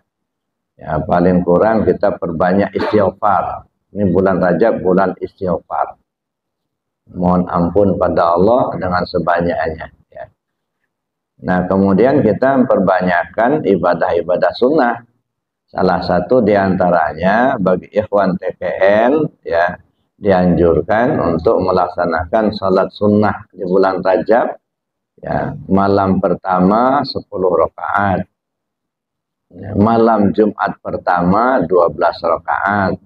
Speaker 1: Ya, paling kurang kita perbanyak istighfar. Ini bulan Rajab, bulan istighfar. Mohon ampun pada Allah dengan sebanyaknya. Ya. Nah, kemudian kita memperbanyakkan ibadah-ibadah sunnah. Salah satu diantaranya bagi ikhwan TKN, ya, dianjurkan untuk melaksanakan sholat sunnah di bulan Rajab. Ya, malam pertama 10 rakaat. Ya, malam Jumat pertama 12 rakaat.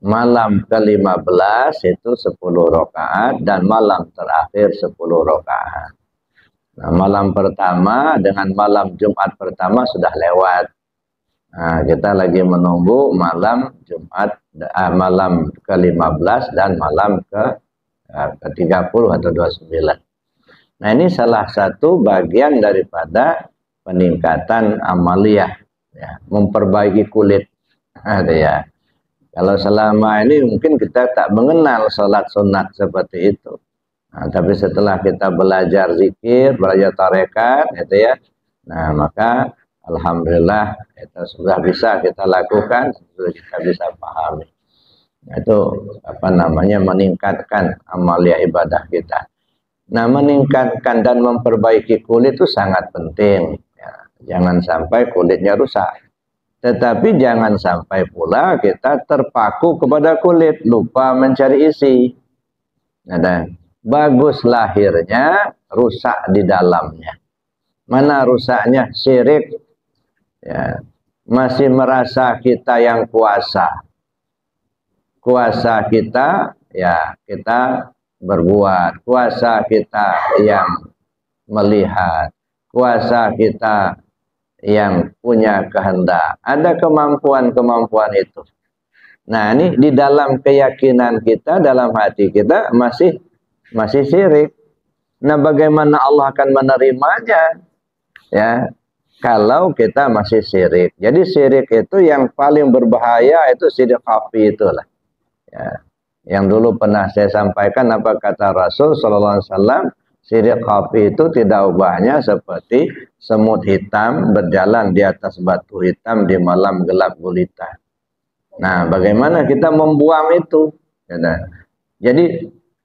Speaker 1: Malam ke-15 itu 10 rakaat dan malam terakhir 10 rakaat. Nah, malam pertama dengan malam Jumat pertama sudah lewat. Nah, kita lagi menunggu malam Jumat, malam ke-15 dan malam ke-30 atau 29. Nah, ini salah satu bagian daripada peningkatan amaliyah, ya, memperbaiki kulit. Ya. Kalau selama ini mungkin kita tak mengenal sholat sunat seperti itu. Nah, tapi setelah kita belajar zikir, belajar tarekat, gitu ya. Nah, maka alhamdulillah itu sudah bisa kita lakukan, sudah kita bisa pahami. Nah, itu meningkatkan amaliyah ibadah kita. Nah, meningkatkan dan memperbaiki kulit itu sangat penting. Ya, jangan sampai kulitnya rusak. Tetapi jangan sampai pula kita terpaku kepada kulit, lupa mencari isi. Nah, bagus lahirnya, rusak di dalamnya. Mana rusaknya? Syirik. Ya, masih merasa kita yang kuasa. Kuasa kita, ya kita berbuat, kuasa kita yang melihat, kuasa kita yang punya kehendak, ada kemampuan-kemampuan itu. Nah, ini di dalam keyakinan kita, dalam hati kita masih syirik. Nah, bagaimana Allah akan menerimanya? Ya, kalau kita masih syirik. Jadi syirik itu yang paling berbahaya itu syirik khafi itulah. Ya. Yang dulu pernah saya sampaikan apa kata Rasul sallallahu alaihi wasallam, syirik khafi itu tidak ubahnya seperti semut hitam berjalan di atas batu hitam di malam gelap gulita. Nah, bagaimana kita membuang itu? Jadi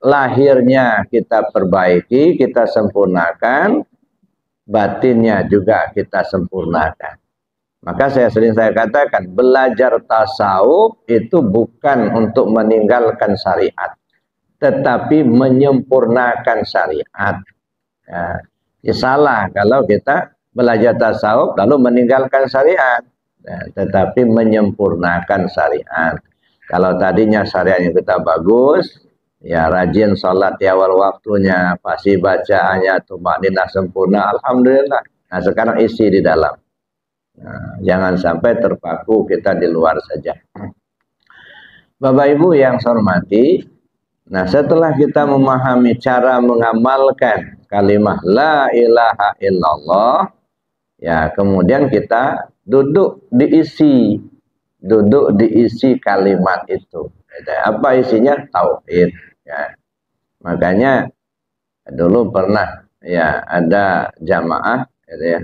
Speaker 1: lahirnya kita perbaiki, kita sempurnakan, batinnya juga kita sempurnakan. Maka saya katakan, belajar tasawuf itu bukan untuk meninggalkan syariat, tetapi menyempurnakan syariat. Ya, salah kalau kita belajar tasawuf lalu meninggalkan syariat, tetapi menyempurnakan syariat. Kalau tadinya syariatnya kita bagus, ya rajin sholat di awal waktunya, pasti bacaannya tumakninah sempurna, alhamdulillah. Nah, sekarang isi di dalam. Nah, jangan sampai terpaku kita di luar saja. Bapak Ibu yang saya hormati, nah setelah kita memahami cara mengamalkan kalimat la ilaha illallah, ya kemudian kita duduk diisi kalimat itu. Apa isinya? Tauhid. Ya. Makanya dulu pernah ya ada jamaah, gitu ya.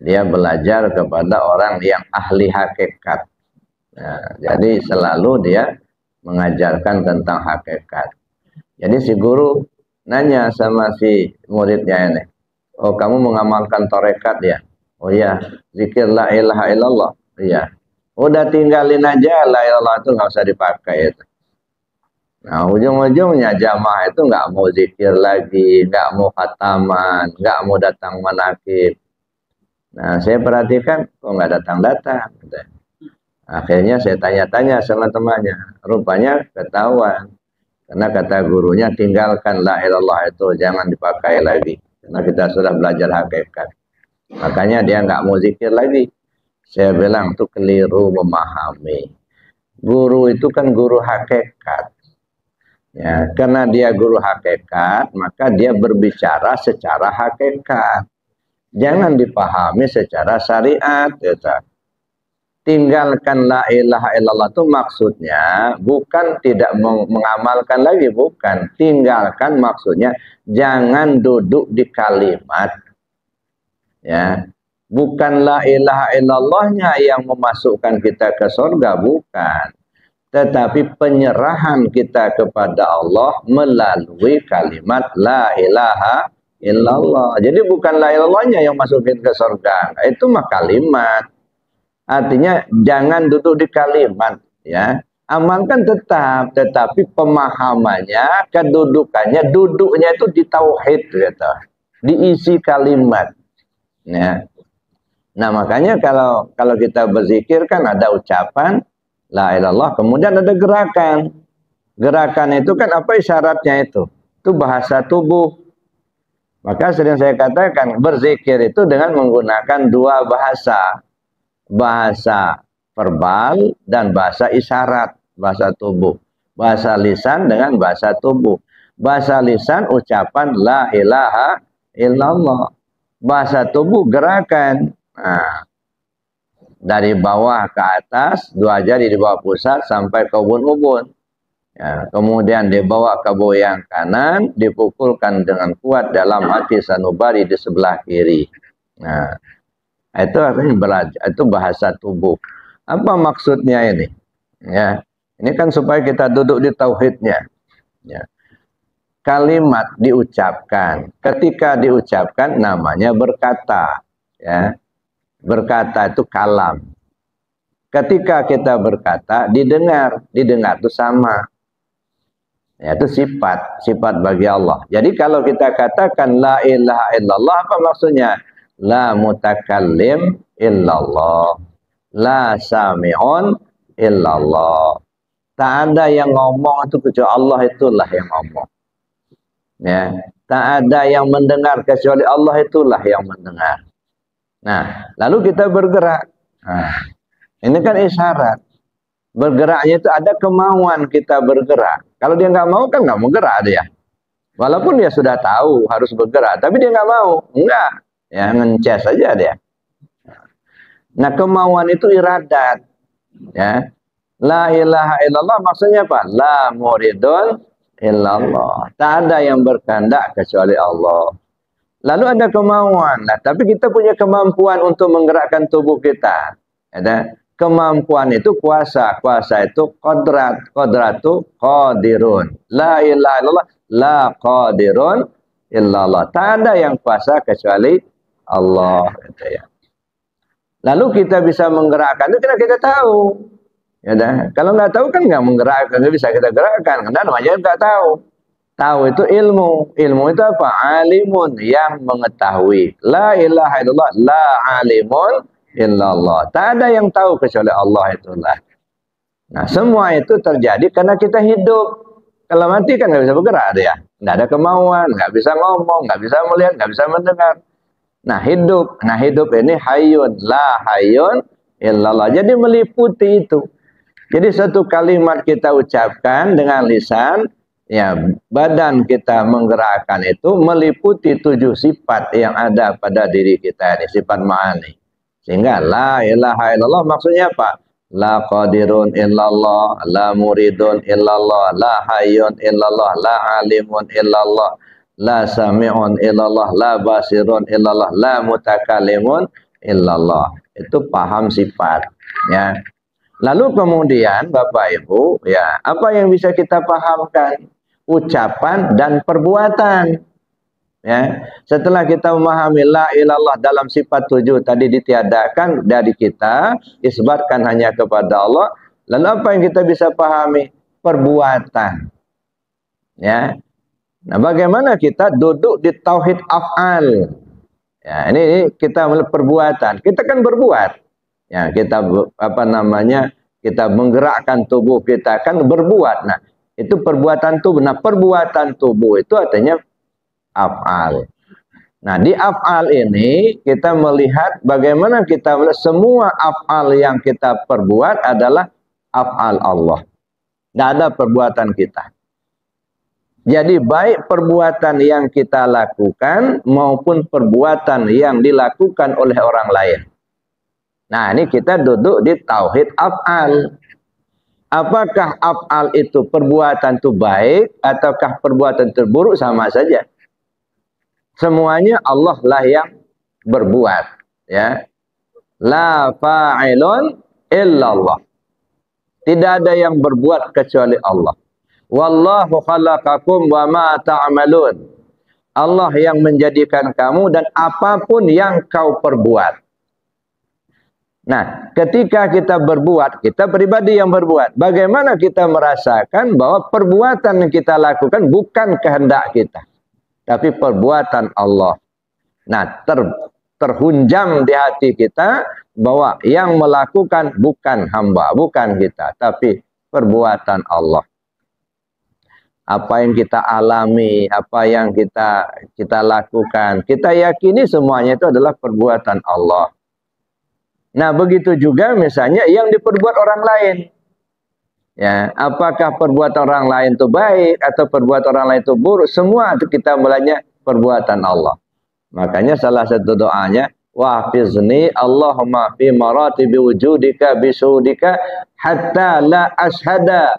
Speaker 1: Dia belajar kepada orang yang ahli hakikat. Nah, jadi selalu dia mengajarkan tentang hakikat. Jadi si guru nanya sama si muridnya ini, oh kamu mengamalkan tarekat ya? Oh iya, zikir la ilaha illallah. Iya. Udah tinggalin aja la ilallah itu nggak usah dipakai itu. Nah, ujung-ujungnya jamaah itu nggak mau zikir lagi, nggak mau khataman, nggak mau datang manakib. Nah, saya perhatikan kok nggak datang-datang. Akhirnya saya tanya-tanya sama temannya, rupanya ketahuan. Karena kata gurunya tinggalkan la ilallah itu, jangan dipakai lagi. Karena kita sudah belajar hakikat. Makanya dia nggak mau zikir lagi. Saya bilang itu keliru memahami. Guru itu kan guru hakikat. Ya, karena dia guru hakikat, maka dia berbicara secara hakikat. Jangan dipahami secara syariat. Gitu. Tinggalkan la ilaha illallah itu maksudnya bukan tidak mengamalkan lagi, bukan. Tinggalkan maksudnya jangan duduk di kalimat. Ya, bukan la ilaha illallahnya yang memasukkan kita ke surga, bukan. Tetapi penyerahan kita kepada Allah melalui kalimat la ilaha illallah. Jadi bukan la ilallahnya yang masukin ke surga, itu mah kalimat. Artinya jangan duduk di kalimat, ya. Amalkan tetap, tetapi pemahamannya, kedudukannya, duduknya itu di tauhid, gitu. Diisi kalimat. Ya. Nah, makanya kalau kita berzikir kan ada ucapan la ilallah, kemudian ada gerakan. Gerakan itu kan apa isyaratnya itu? Itu bahasa tubuh. Maka sering saya katakan berzikir itu dengan menggunakan dua bahasa. Bahasa verbal dan bahasa isyarat, bahasa tubuh. Bahasa lisan dengan bahasa tubuh. Bahasa lisan ucapan la ilaha illallah. Bahasa tubuh gerakan. Nah, dari bawah ke atas, dua jari di bawah pusat sampai ke ubun-ubun. Ya, kemudian dibawa ke boyang kanan, dipukulkan dengan kuat dalam hati sanubari di sebelah kiri. Nah, itu artinya belajar, itu bahasa tubuh. Apa maksudnya ini? Ya, ini kan supaya kita duduk di tauhidnya. Ya. Kalimat diucapkan, ketika diucapkan namanya berkata. Ya. Berkata itu kalam. Ketika kita berkata, didengar itu sama. Ya, itu sifat bagi Allah. Jadi kalau kita katakan la ilaha illallah, apa maksudnya? La mutakallim illallah, la sami'un illallah. Tak ada yang ngomong itu kecuali Allah, itulah yang ngomong. Ya, tak ada yang mendengar kecuali Allah, itulah yang mendengar. Nah, lalu kita bergerak. Nah, ini kan isyarat. Bergeraknya itu ada kemauan kita bergerak. Kalau dia nggak mau kan nggak mau gerak dia. Walaupun dia sudah tahu harus bergerak, tapi dia nggak mau. Enggak. Ya, ngences saja dia. Nah, kemauan itu iradat. Ya. La ilaha illallah maksudnya apa? La muridun illallah. Tak ada yang berkehendak kecuali Allah. Lalu ada kemauan. Nah, tapi kita punya kemampuan untuk menggerakkan tubuh kita. Ada kemampuan itu kuasa. Kuasa itu kodrat. Kodrat itu qadirun. La ilaha illallah. La qadirun illallah. Tak ada yang kuasa kecuali Allah, gitu ya. Lalu kita bisa menggerakkan itu karena kita tahu. Ya dah. Kalau nggak tahu kan nggak menggerakkan, nggak bisa kita gerakkan. Karena namanya nggak tahu. Tahu itu ilmu. Ilmu itu apa? Alimun, yang mengetahui. La ilaha illallah, la alimun illallah. Tak ada yang tahu kecuali Allah, itulah. Nah, semua itu terjadi karena kita hidup. Kalau mati kan nggak bisa bergerak dia. Nggak ada kemauan, nggak bisa ngomong, nggak bisa melihat, nggak bisa mendengar. Nah, hidup ini hayyun, la hayyun illallah. Jadi meliputi itu. Jadi satu kalimat kita ucapkan dengan lisan, ya, badan kita menggerakkan itu meliputi 7 sifat yang ada pada diri kita ini, sifat ma'ani. Sehingga la ilaha illallah maksudnya apa? La qadirun illallah, la muridun illallah, la hayyun illallah, la alimun illallah, la sami'un illallah, la basirun illallah, la mutakallimun illallah. Itu paham sifat, ya. Lalu kemudian Bapak Ibu, ya, apa yang bisa kita pahamkan? Ucapan dan perbuatan. Ya. Setelah kita memahami la ilallah dalam sifat 7 tadi ditiadakan dari kita, isbatkan hanya kepada Allah. Lalu apa yang kita bisa pahami? Perbuatan. Ya. Nah, bagaimana kita duduk di tauhid af'al? Ya, ini kita melihat perbuatan. Kita kan berbuat. Ya, kita kita menggerakkan tubuh kita kan berbuat. Nah, itu perbuatan tubuh. Nah, perbuatan tubuh itu artinya af'al. Nah, di af'al ini kita melihat bagaimana kita melihat semua af'al yang kita perbuat adalah af'al Allah. Tidak ada perbuatan kita. Jadi baik perbuatan yang kita lakukan maupun perbuatan yang dilakukan oleh orang lain. Nah, ini kita duduk di tauhid af'al. Apakah af'al itu perbuatan itu baik ataukah perbuatan itu buruk, sama saja. Semuanya Allah lah yang berbuat, ya. La fa'ilun illallah. Tidak ada yang berbuat kecuali Allah. Wallahu khalaqakum wa ma ta'malun. Allah yang menjadikan kamu dan apapun yang kau perbuat. Nah, ketika kita berbuat, kita pribadi yang berbuat. Bagaimana kita merasakan bahwa perbuatan yang kita lakukan bukan kehendak kita, tapi perbuatan Allah. Nah, terhunjam di hati kita bahwa yang melakukan bukan hamba, bukan kita, tapi perbuatan Allah. Apa yang kita alami, apa yang kita lakukan, kita yakini semuanya itu adalah perbuatan Allah. Nah, begitu juga misalnya yang diperbuat orang lain. Ya, apakah perbuatan orang lain itu baik atau perbuatan orang lain itu buruk, semua itu kita mulainya perbuatan Allah. Makanya salah satu doanya, wahfizni Allahumma fi maratibi wujudika bisudika hatta la ashada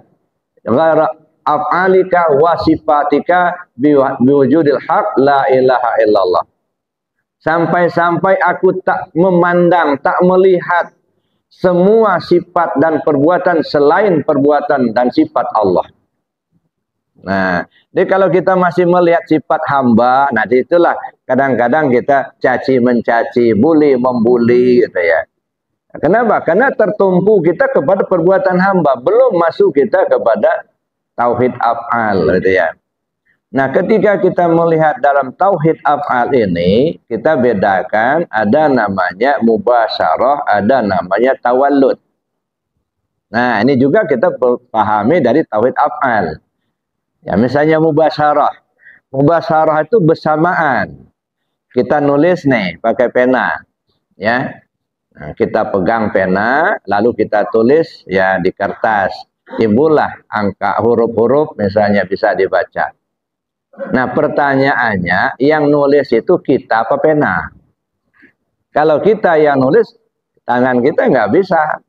Speaker 1: ghaira af'alika wa sifatika biwujudil haq la ilaha illallah. Sampai-sampai aku tak memandang, tak melihat semua sifat dan perbuatan selain perbuatan dan sifat Allah. Nah, jadi kalau kita masih melihat sifat hamba, nah itulah kadang-kadang kita caci mencaci, bully membuli gitu ya. Kenapa? Karena tertumpu kita kepada perbuatan hamba, belum masuk kita kepada tauhid af'al gitu ya. Nah, ketika kita melihat dalam tauhid af'al ini, kita bedakan ada namanya mubasyarah, ada namanya tawallud. Nah, ini juga kita pahami dari tauhid af'al. Ya, misalnya mubasyarah. Mubasyarah itu bersamaan. Kita nulis nih pakai pena, ya. Nah, kita pegang pena, lalu kita tulis ya di kertas. Timbullah angka huruf-huruf misalnya bisa dibaca. Nah, pertanyaannya, yang nulis itu kita apa pena? Kalau kita yang nulis, tangan kita nggak bisa.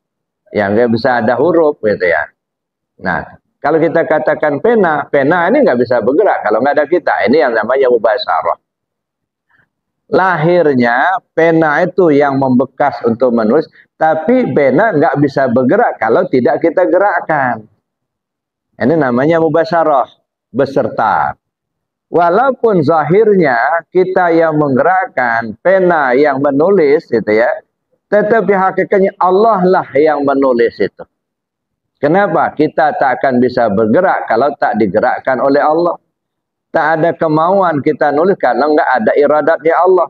Speaker 1: Ya, nggak bisa ada huruf gitu ya. Nah, kalau kita katakan pena, pena ini nggak bisa bergerak kalau nggak ada kita. Ini yang namanya mubasyarah. Lahirnya, pena itu yang membekas untuk menulis, tapi pena nggak bisa bergerak kalau tidak kita gerakkan. Ini namanya mubasyarah, beserta. Walaupun zahirnya kita yang menggerakkan, pena yang menulis itu ya, tetapi hakikatnya Allah lah yang menulis itu. Kenapa? Kita tak akan bisa bergerak kalau tak digerakkan oleh Allah. Tak ada kemauan kita nulis karena enggak ada iradatnya Allah.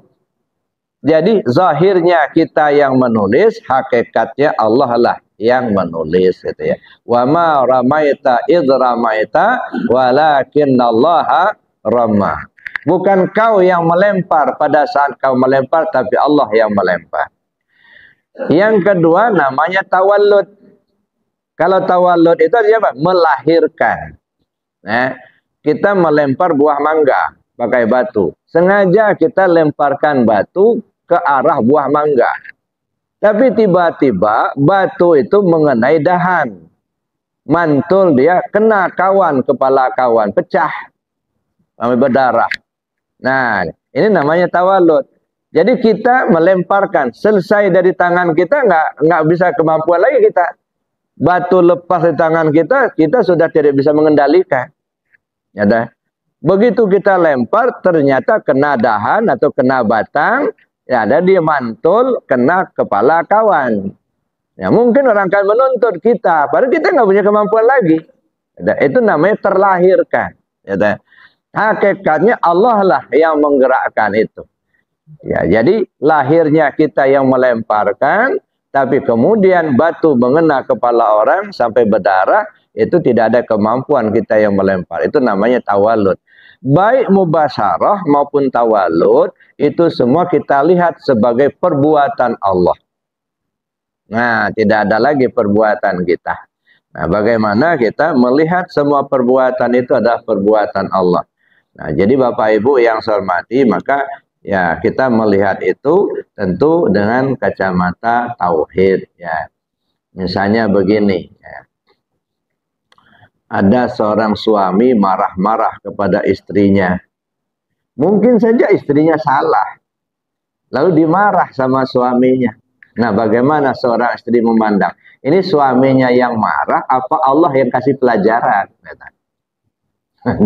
Speaker 1: Jadi zahirnya kita yang menulis, hakikatnya Allah lah yang menulis gitu ya. Wa ma ramaita idz ramaita walakinnallaha ramah. Bukan kau yang melempar pada saat kau melempar, tapi Allah yang melempar. Yang kedua namanya tawallud. Kalau tawallud itu apa? Melahirkan. Nah, kita melempar buah mangga pakai batu. Sengaja kita lemparkan batu ke arah buah mangga. Tapi tiba-tiba batu itu mengenai dahan. Mantul dia, kena kawan, kepala kawan, pecah. Sampai berdarah. Nah, ini namanya tawallud. Jadi kita melemparkan, selesai dari tangan kita nggak bisa kemampuan lagi kita. Batu lepas di tangan kita, kita sudah tidak bisa mengendalikan. Ya dah. Begitu kita lempar, ternyata kena dahan atau kena batang, ya ada dia mantul, kena kepala kawan. Ya mungkin orang akan menuntut kita, padahal kita nggak punya kemampuan lagi. Ya, itu namanya terlahirkan. Ya dah. Hakikatnya Allah lah yang menggerakkan itu. Ya, jadi lahirnya kita yang melemparkan, tapi kemudian batu mengena kepala orang sampai berdarah, itu tidak ada kemampuan kita yang melempar. Itu namanya tawallud. Baik mubasyarah maupun tawallud, itu semua kita lihat sebagai perbuatan Allah. Nah, tidak ada lagi perbuatan kita. Nah, bagaimana kita melihat semua perbuatan itu adalah perbuatan Allah. Nah, jadi Bapak Ibu yang saya hormati, maka ya kita melihat itu tentu dengan kacamata tauhid ya. Misalnya begini ya. Ada seorang suami marah-marah kepada istrinya. Mungkin saja istrinya salah. Lalu dimarah sama suaminya. Nah, bagaimana seorang istri memandang? Ini suaminya yang marah, apa Allah yang kasih pelajaran?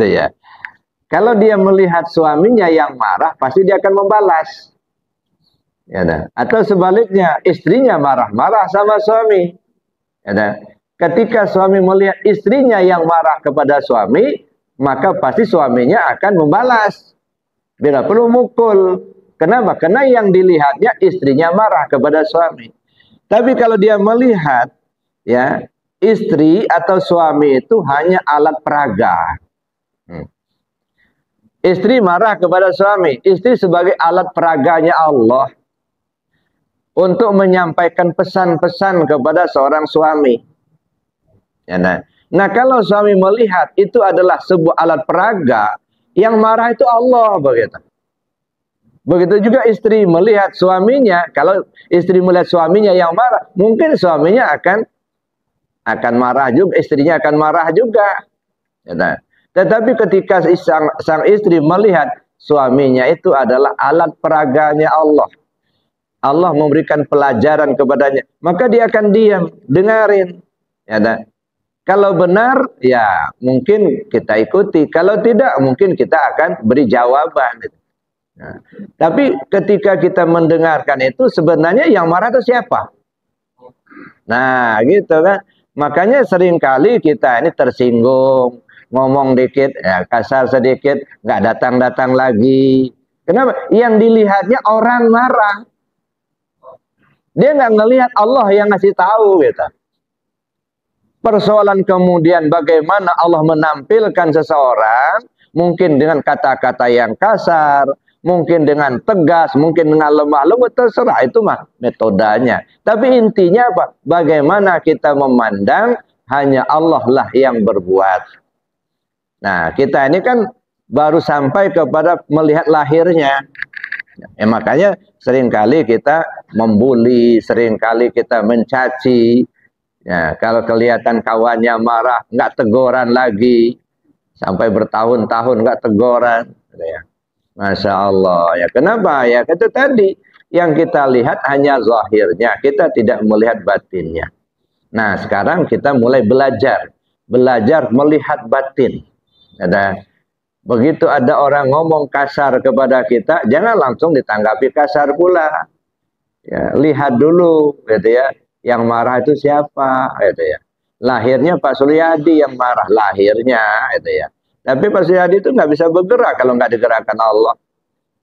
Speaker 1: Ya. Kalau dia melihat suaminya yang marah, pasti dia akan membalas. Ya, atau sebaliknya, istrinya marah-marah sama suami. Ya, ketika suami melihat istrinya yang marah kepada suami, maka pasti suaminya akan membalas. Bila perlu mukul. Kenapa? Karena yang dilihatnya istrinya marah kepada suami. Tapi kalau dia melihat ya istri atau suami itu hanya alat peraga. Istri marah kepada suami, istri sebagai alat peraganya Allah untuk menyampaikan pesan-pesan kepada seorang suami. Ya, nah, kalau suami melihat itu adalah sebuah alat peraga, yang marah itu Allah begitu. Begitu juga istri melihat suaminya, kalau istri melihat suaminya yang marah, mungkin suaminya akan marah juga, istrinya akan marah juga. Ya, tetapi ketika sang istri melihat suaminya itu adalah alat peraganya Allah, Allah memberikan pelajaran kepadanya, maka dia akan diam, dengarin. Ya, kalau benar, ya mungkin kita ikuti. Kalau tidak, mungkin kita akan beri jawaban. Nah, tapi ketika kita mendengarkan itu, sebenarnya yang marah itu siapa? Nah, gitu kan. Makanya seringkali kita ini tersinggung, ngomong dikit, ya, kasar sedikit, nggak datang-datang lagi. Kenapa? Yang dilihatnya orang marah. Dia nggak ngelihat Allah yang ngasih tahu, gitu. Persoalan kemudian bagaimana Allah menampilkan seseorang, mungkin dengan kata-kata yang kasar, mungkin dengan tegas, mungkin dengan lemah lembut, terserah, itu mah metodenya. Tapi intinya apa? Bagaimana kita memandang hanya Allah lah yang berbuat. Nah, kita ini kan baru sampai kepada melihat lahirnya. Ya, makanya seringkali kita membuli, seringkali kita mencaci. Ya, kalau kelihatan kawannya marah, nggak teguran lagi. Sampai bertahun-tahun nggak teguran. Ya. Masya Allah. Ya, kenapa? Ya, itu tadi. Yang kita lihat hanya zahirnya. Kita tidak melihat batinnya. Nah, sekarang kita mulai belajar. Belajar melihat batin. Begitu ada orang ngomong kasar kepada kita, jangan langsung ditanggapi kasar pula. Ya, lihat dulu, gitu ya. Yang marah itu siapa, gitu ya. Lahirnya Pak Suryadi yang marah, lahirnya, gitu ya. Tapi Pak Suryadi itu nggak bisa bergerak kalau nggak digerakkan Allah.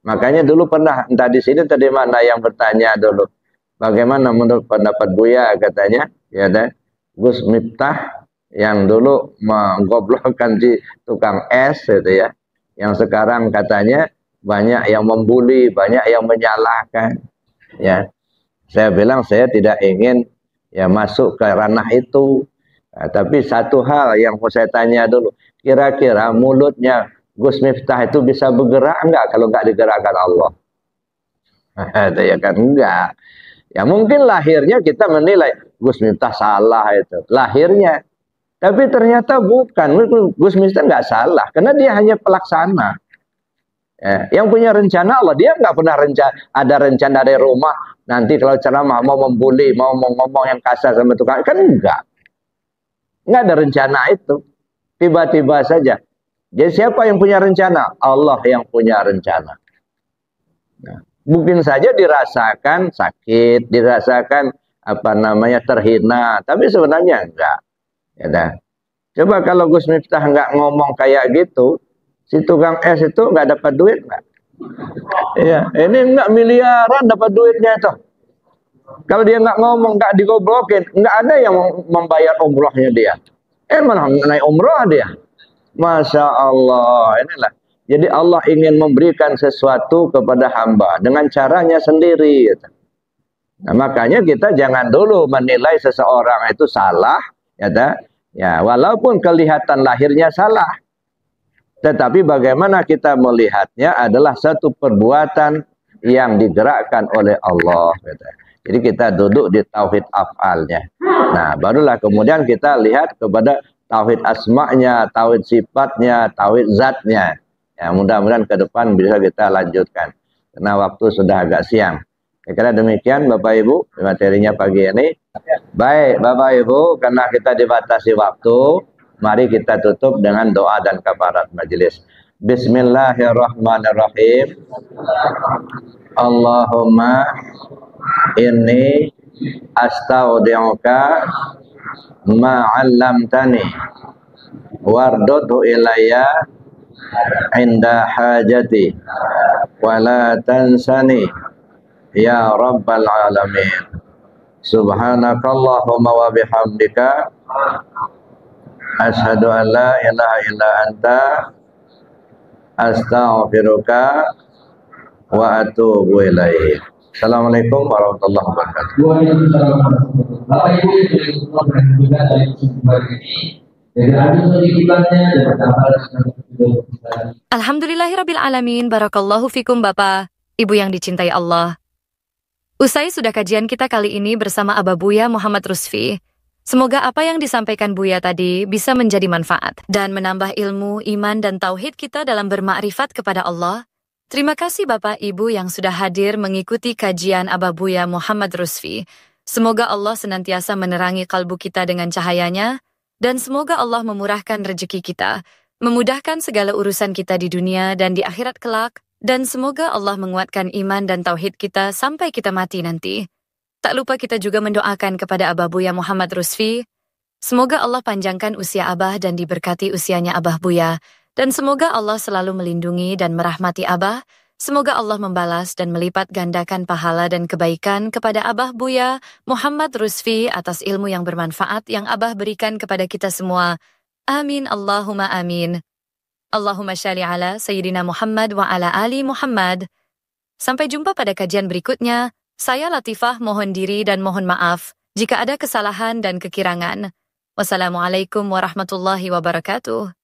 Speaker 1: Makanya dulu pernah, entah di sini, entah di mana, yang bertanya dulu, bagaimana menurut pendapat Buya, katanya, ya deh, Gus Miftah yang dulu menggoblokkan si tukang es, gitu ya, yang sekarang katanya banyak yang membuli, banyak yang menyalahkan, ya. Saya bilang saya tidak ingin ya masuk ke ranah itu. Nah, tapi satu hal yang mau saya tanya dulu, kira-kira mulutnya Gus Miftah itu bisa bergerak enggak kalau enggak digerakkan Allah? Ya kan enggak. Ya mungkin lahirnya kita menilai Gus Miftah salah itu, lahirnya. Tapi ternyata bukan, Gus Miftah enggak salah, karena dia hanya pelaksana. Ya, yang punya rencana Allah, dia nggak pernah ada rencana dari rumah. Nanti kalau ceramah mau membuli, mau ngomong yang kasar sama tukang, kan enggak ada rencana itu. Tiba-tiba saja. Jadi siapa yang punya rencana? Allah yang punya rencana. Nah, mungkin saja dirasakan sakit, dirasakan apa namanya terhina, tapi sebenarnya enggak. Ya, coba kalau Gus Miftah nggak ngomong kayak gitu, si tukang es itu nggak dapat duit nggak? Iya, ini nggak miliaran dapat duitnya itu. Kalau dia nggak ngomong, nggak digoblokin, nggak ada yang membayar umrohnya dia. Mana naik umroh dia? Masya Allah, inilah. Jadi Allah ingin memberikan sesuatu kepada hamba dengan caranya sendiri. Gitu. Nah, makanya kita jangan dulu menilai seseorang itu salah, ya, Ya, walaupun kelihatan lahirnya salah, tetapi bagaimana kita melihatnya adalah satu perbuatan yang digerakkan oleh Allah. Jadi kita duduk di tauhid af'alnya. Nah, barulah kemudian kita lihat kepada tauhid asma'nya, tauhid sifatnya, tauhid zatnya. Ya, mudah-mudahan ke depan bisa kita lanjutkan. Karena waktu sudah agak siang. Kira-kira demikian Bapak Ibu materinya pagi ini. Baik Bapak Ibu, karena kita dibatasi waktu, mari kita tutup dengan doa dan kafarat majelis. Bismillahirrahmanirrahim. Allahumma inni astaudi'uka ma 'allamtani wardudhu ilayya inda hajati wa la tansani ya rabbal alamin. Subhanakallahumma wa bihamdika asyhadu an la ilaha illa anta astaghfiruka wa atubu ilaik. Assalamualaikum warahmatullahi wabarakatuh.
Speaker 3: Waalaikumsalam warahmatullahi wabarakatuh. Bapak Ibu yang juga dari sumber ini dari hadis sedikitnya dan
Speaker 2: Alhamdulillahirabbil alamin. Barakallahu fikum Bapak, Ibu yang dicintai Allah. Usai sudah kajian kita kali ini bersama Abah Buya Muhammad Rusfi. Semoga apa yang disampaikan Buya tadi bisa menjadi manfaat dan menambah ilmu, iman, dan tauhid kita dalam bermakrifat kepada Allah. Terima kasih Bapak Ibu yang sudah hadir mengikuti kajian Abah Buya Muhammad Rusfi. Semoga Allah senantiasa menerangi kalbu kita dengan cahayanya, dan semoga Allah memurahkan rezeki kita, memudahkan segala urusan kita di dunia dan di akhirat kelak, dan semoga Allah menguatkan iman dan tauhid kita sampai kita mati nanti. Tak lupa kita juga mendoakan kepada Abah Buya Muhammad Rusfi. Semoga Allah panjangkan usia Abah dan diberkati usianya Abah Buya. Dan semoga Allah selalu melindungi dan merahmati Abah. Semoga Allah membalas dan melipat gandakan pahala dan kebaikan kepada Abah Buya Muhammad Rusfi atas ilmu yang bermanfaat yang Abah berikan kepada kita semua. Amin Allahumma amin. Allahumma shalli ala Sayyidina Muhammad wa ala ali Muhammad. Sampai jumpa pada kajian berikutnya. Saya Latifah mohon diri dan mohon maaf jika ada kesalahan dan kekirangan. Wassalamualaikum warahmatullahi wabarakatuh.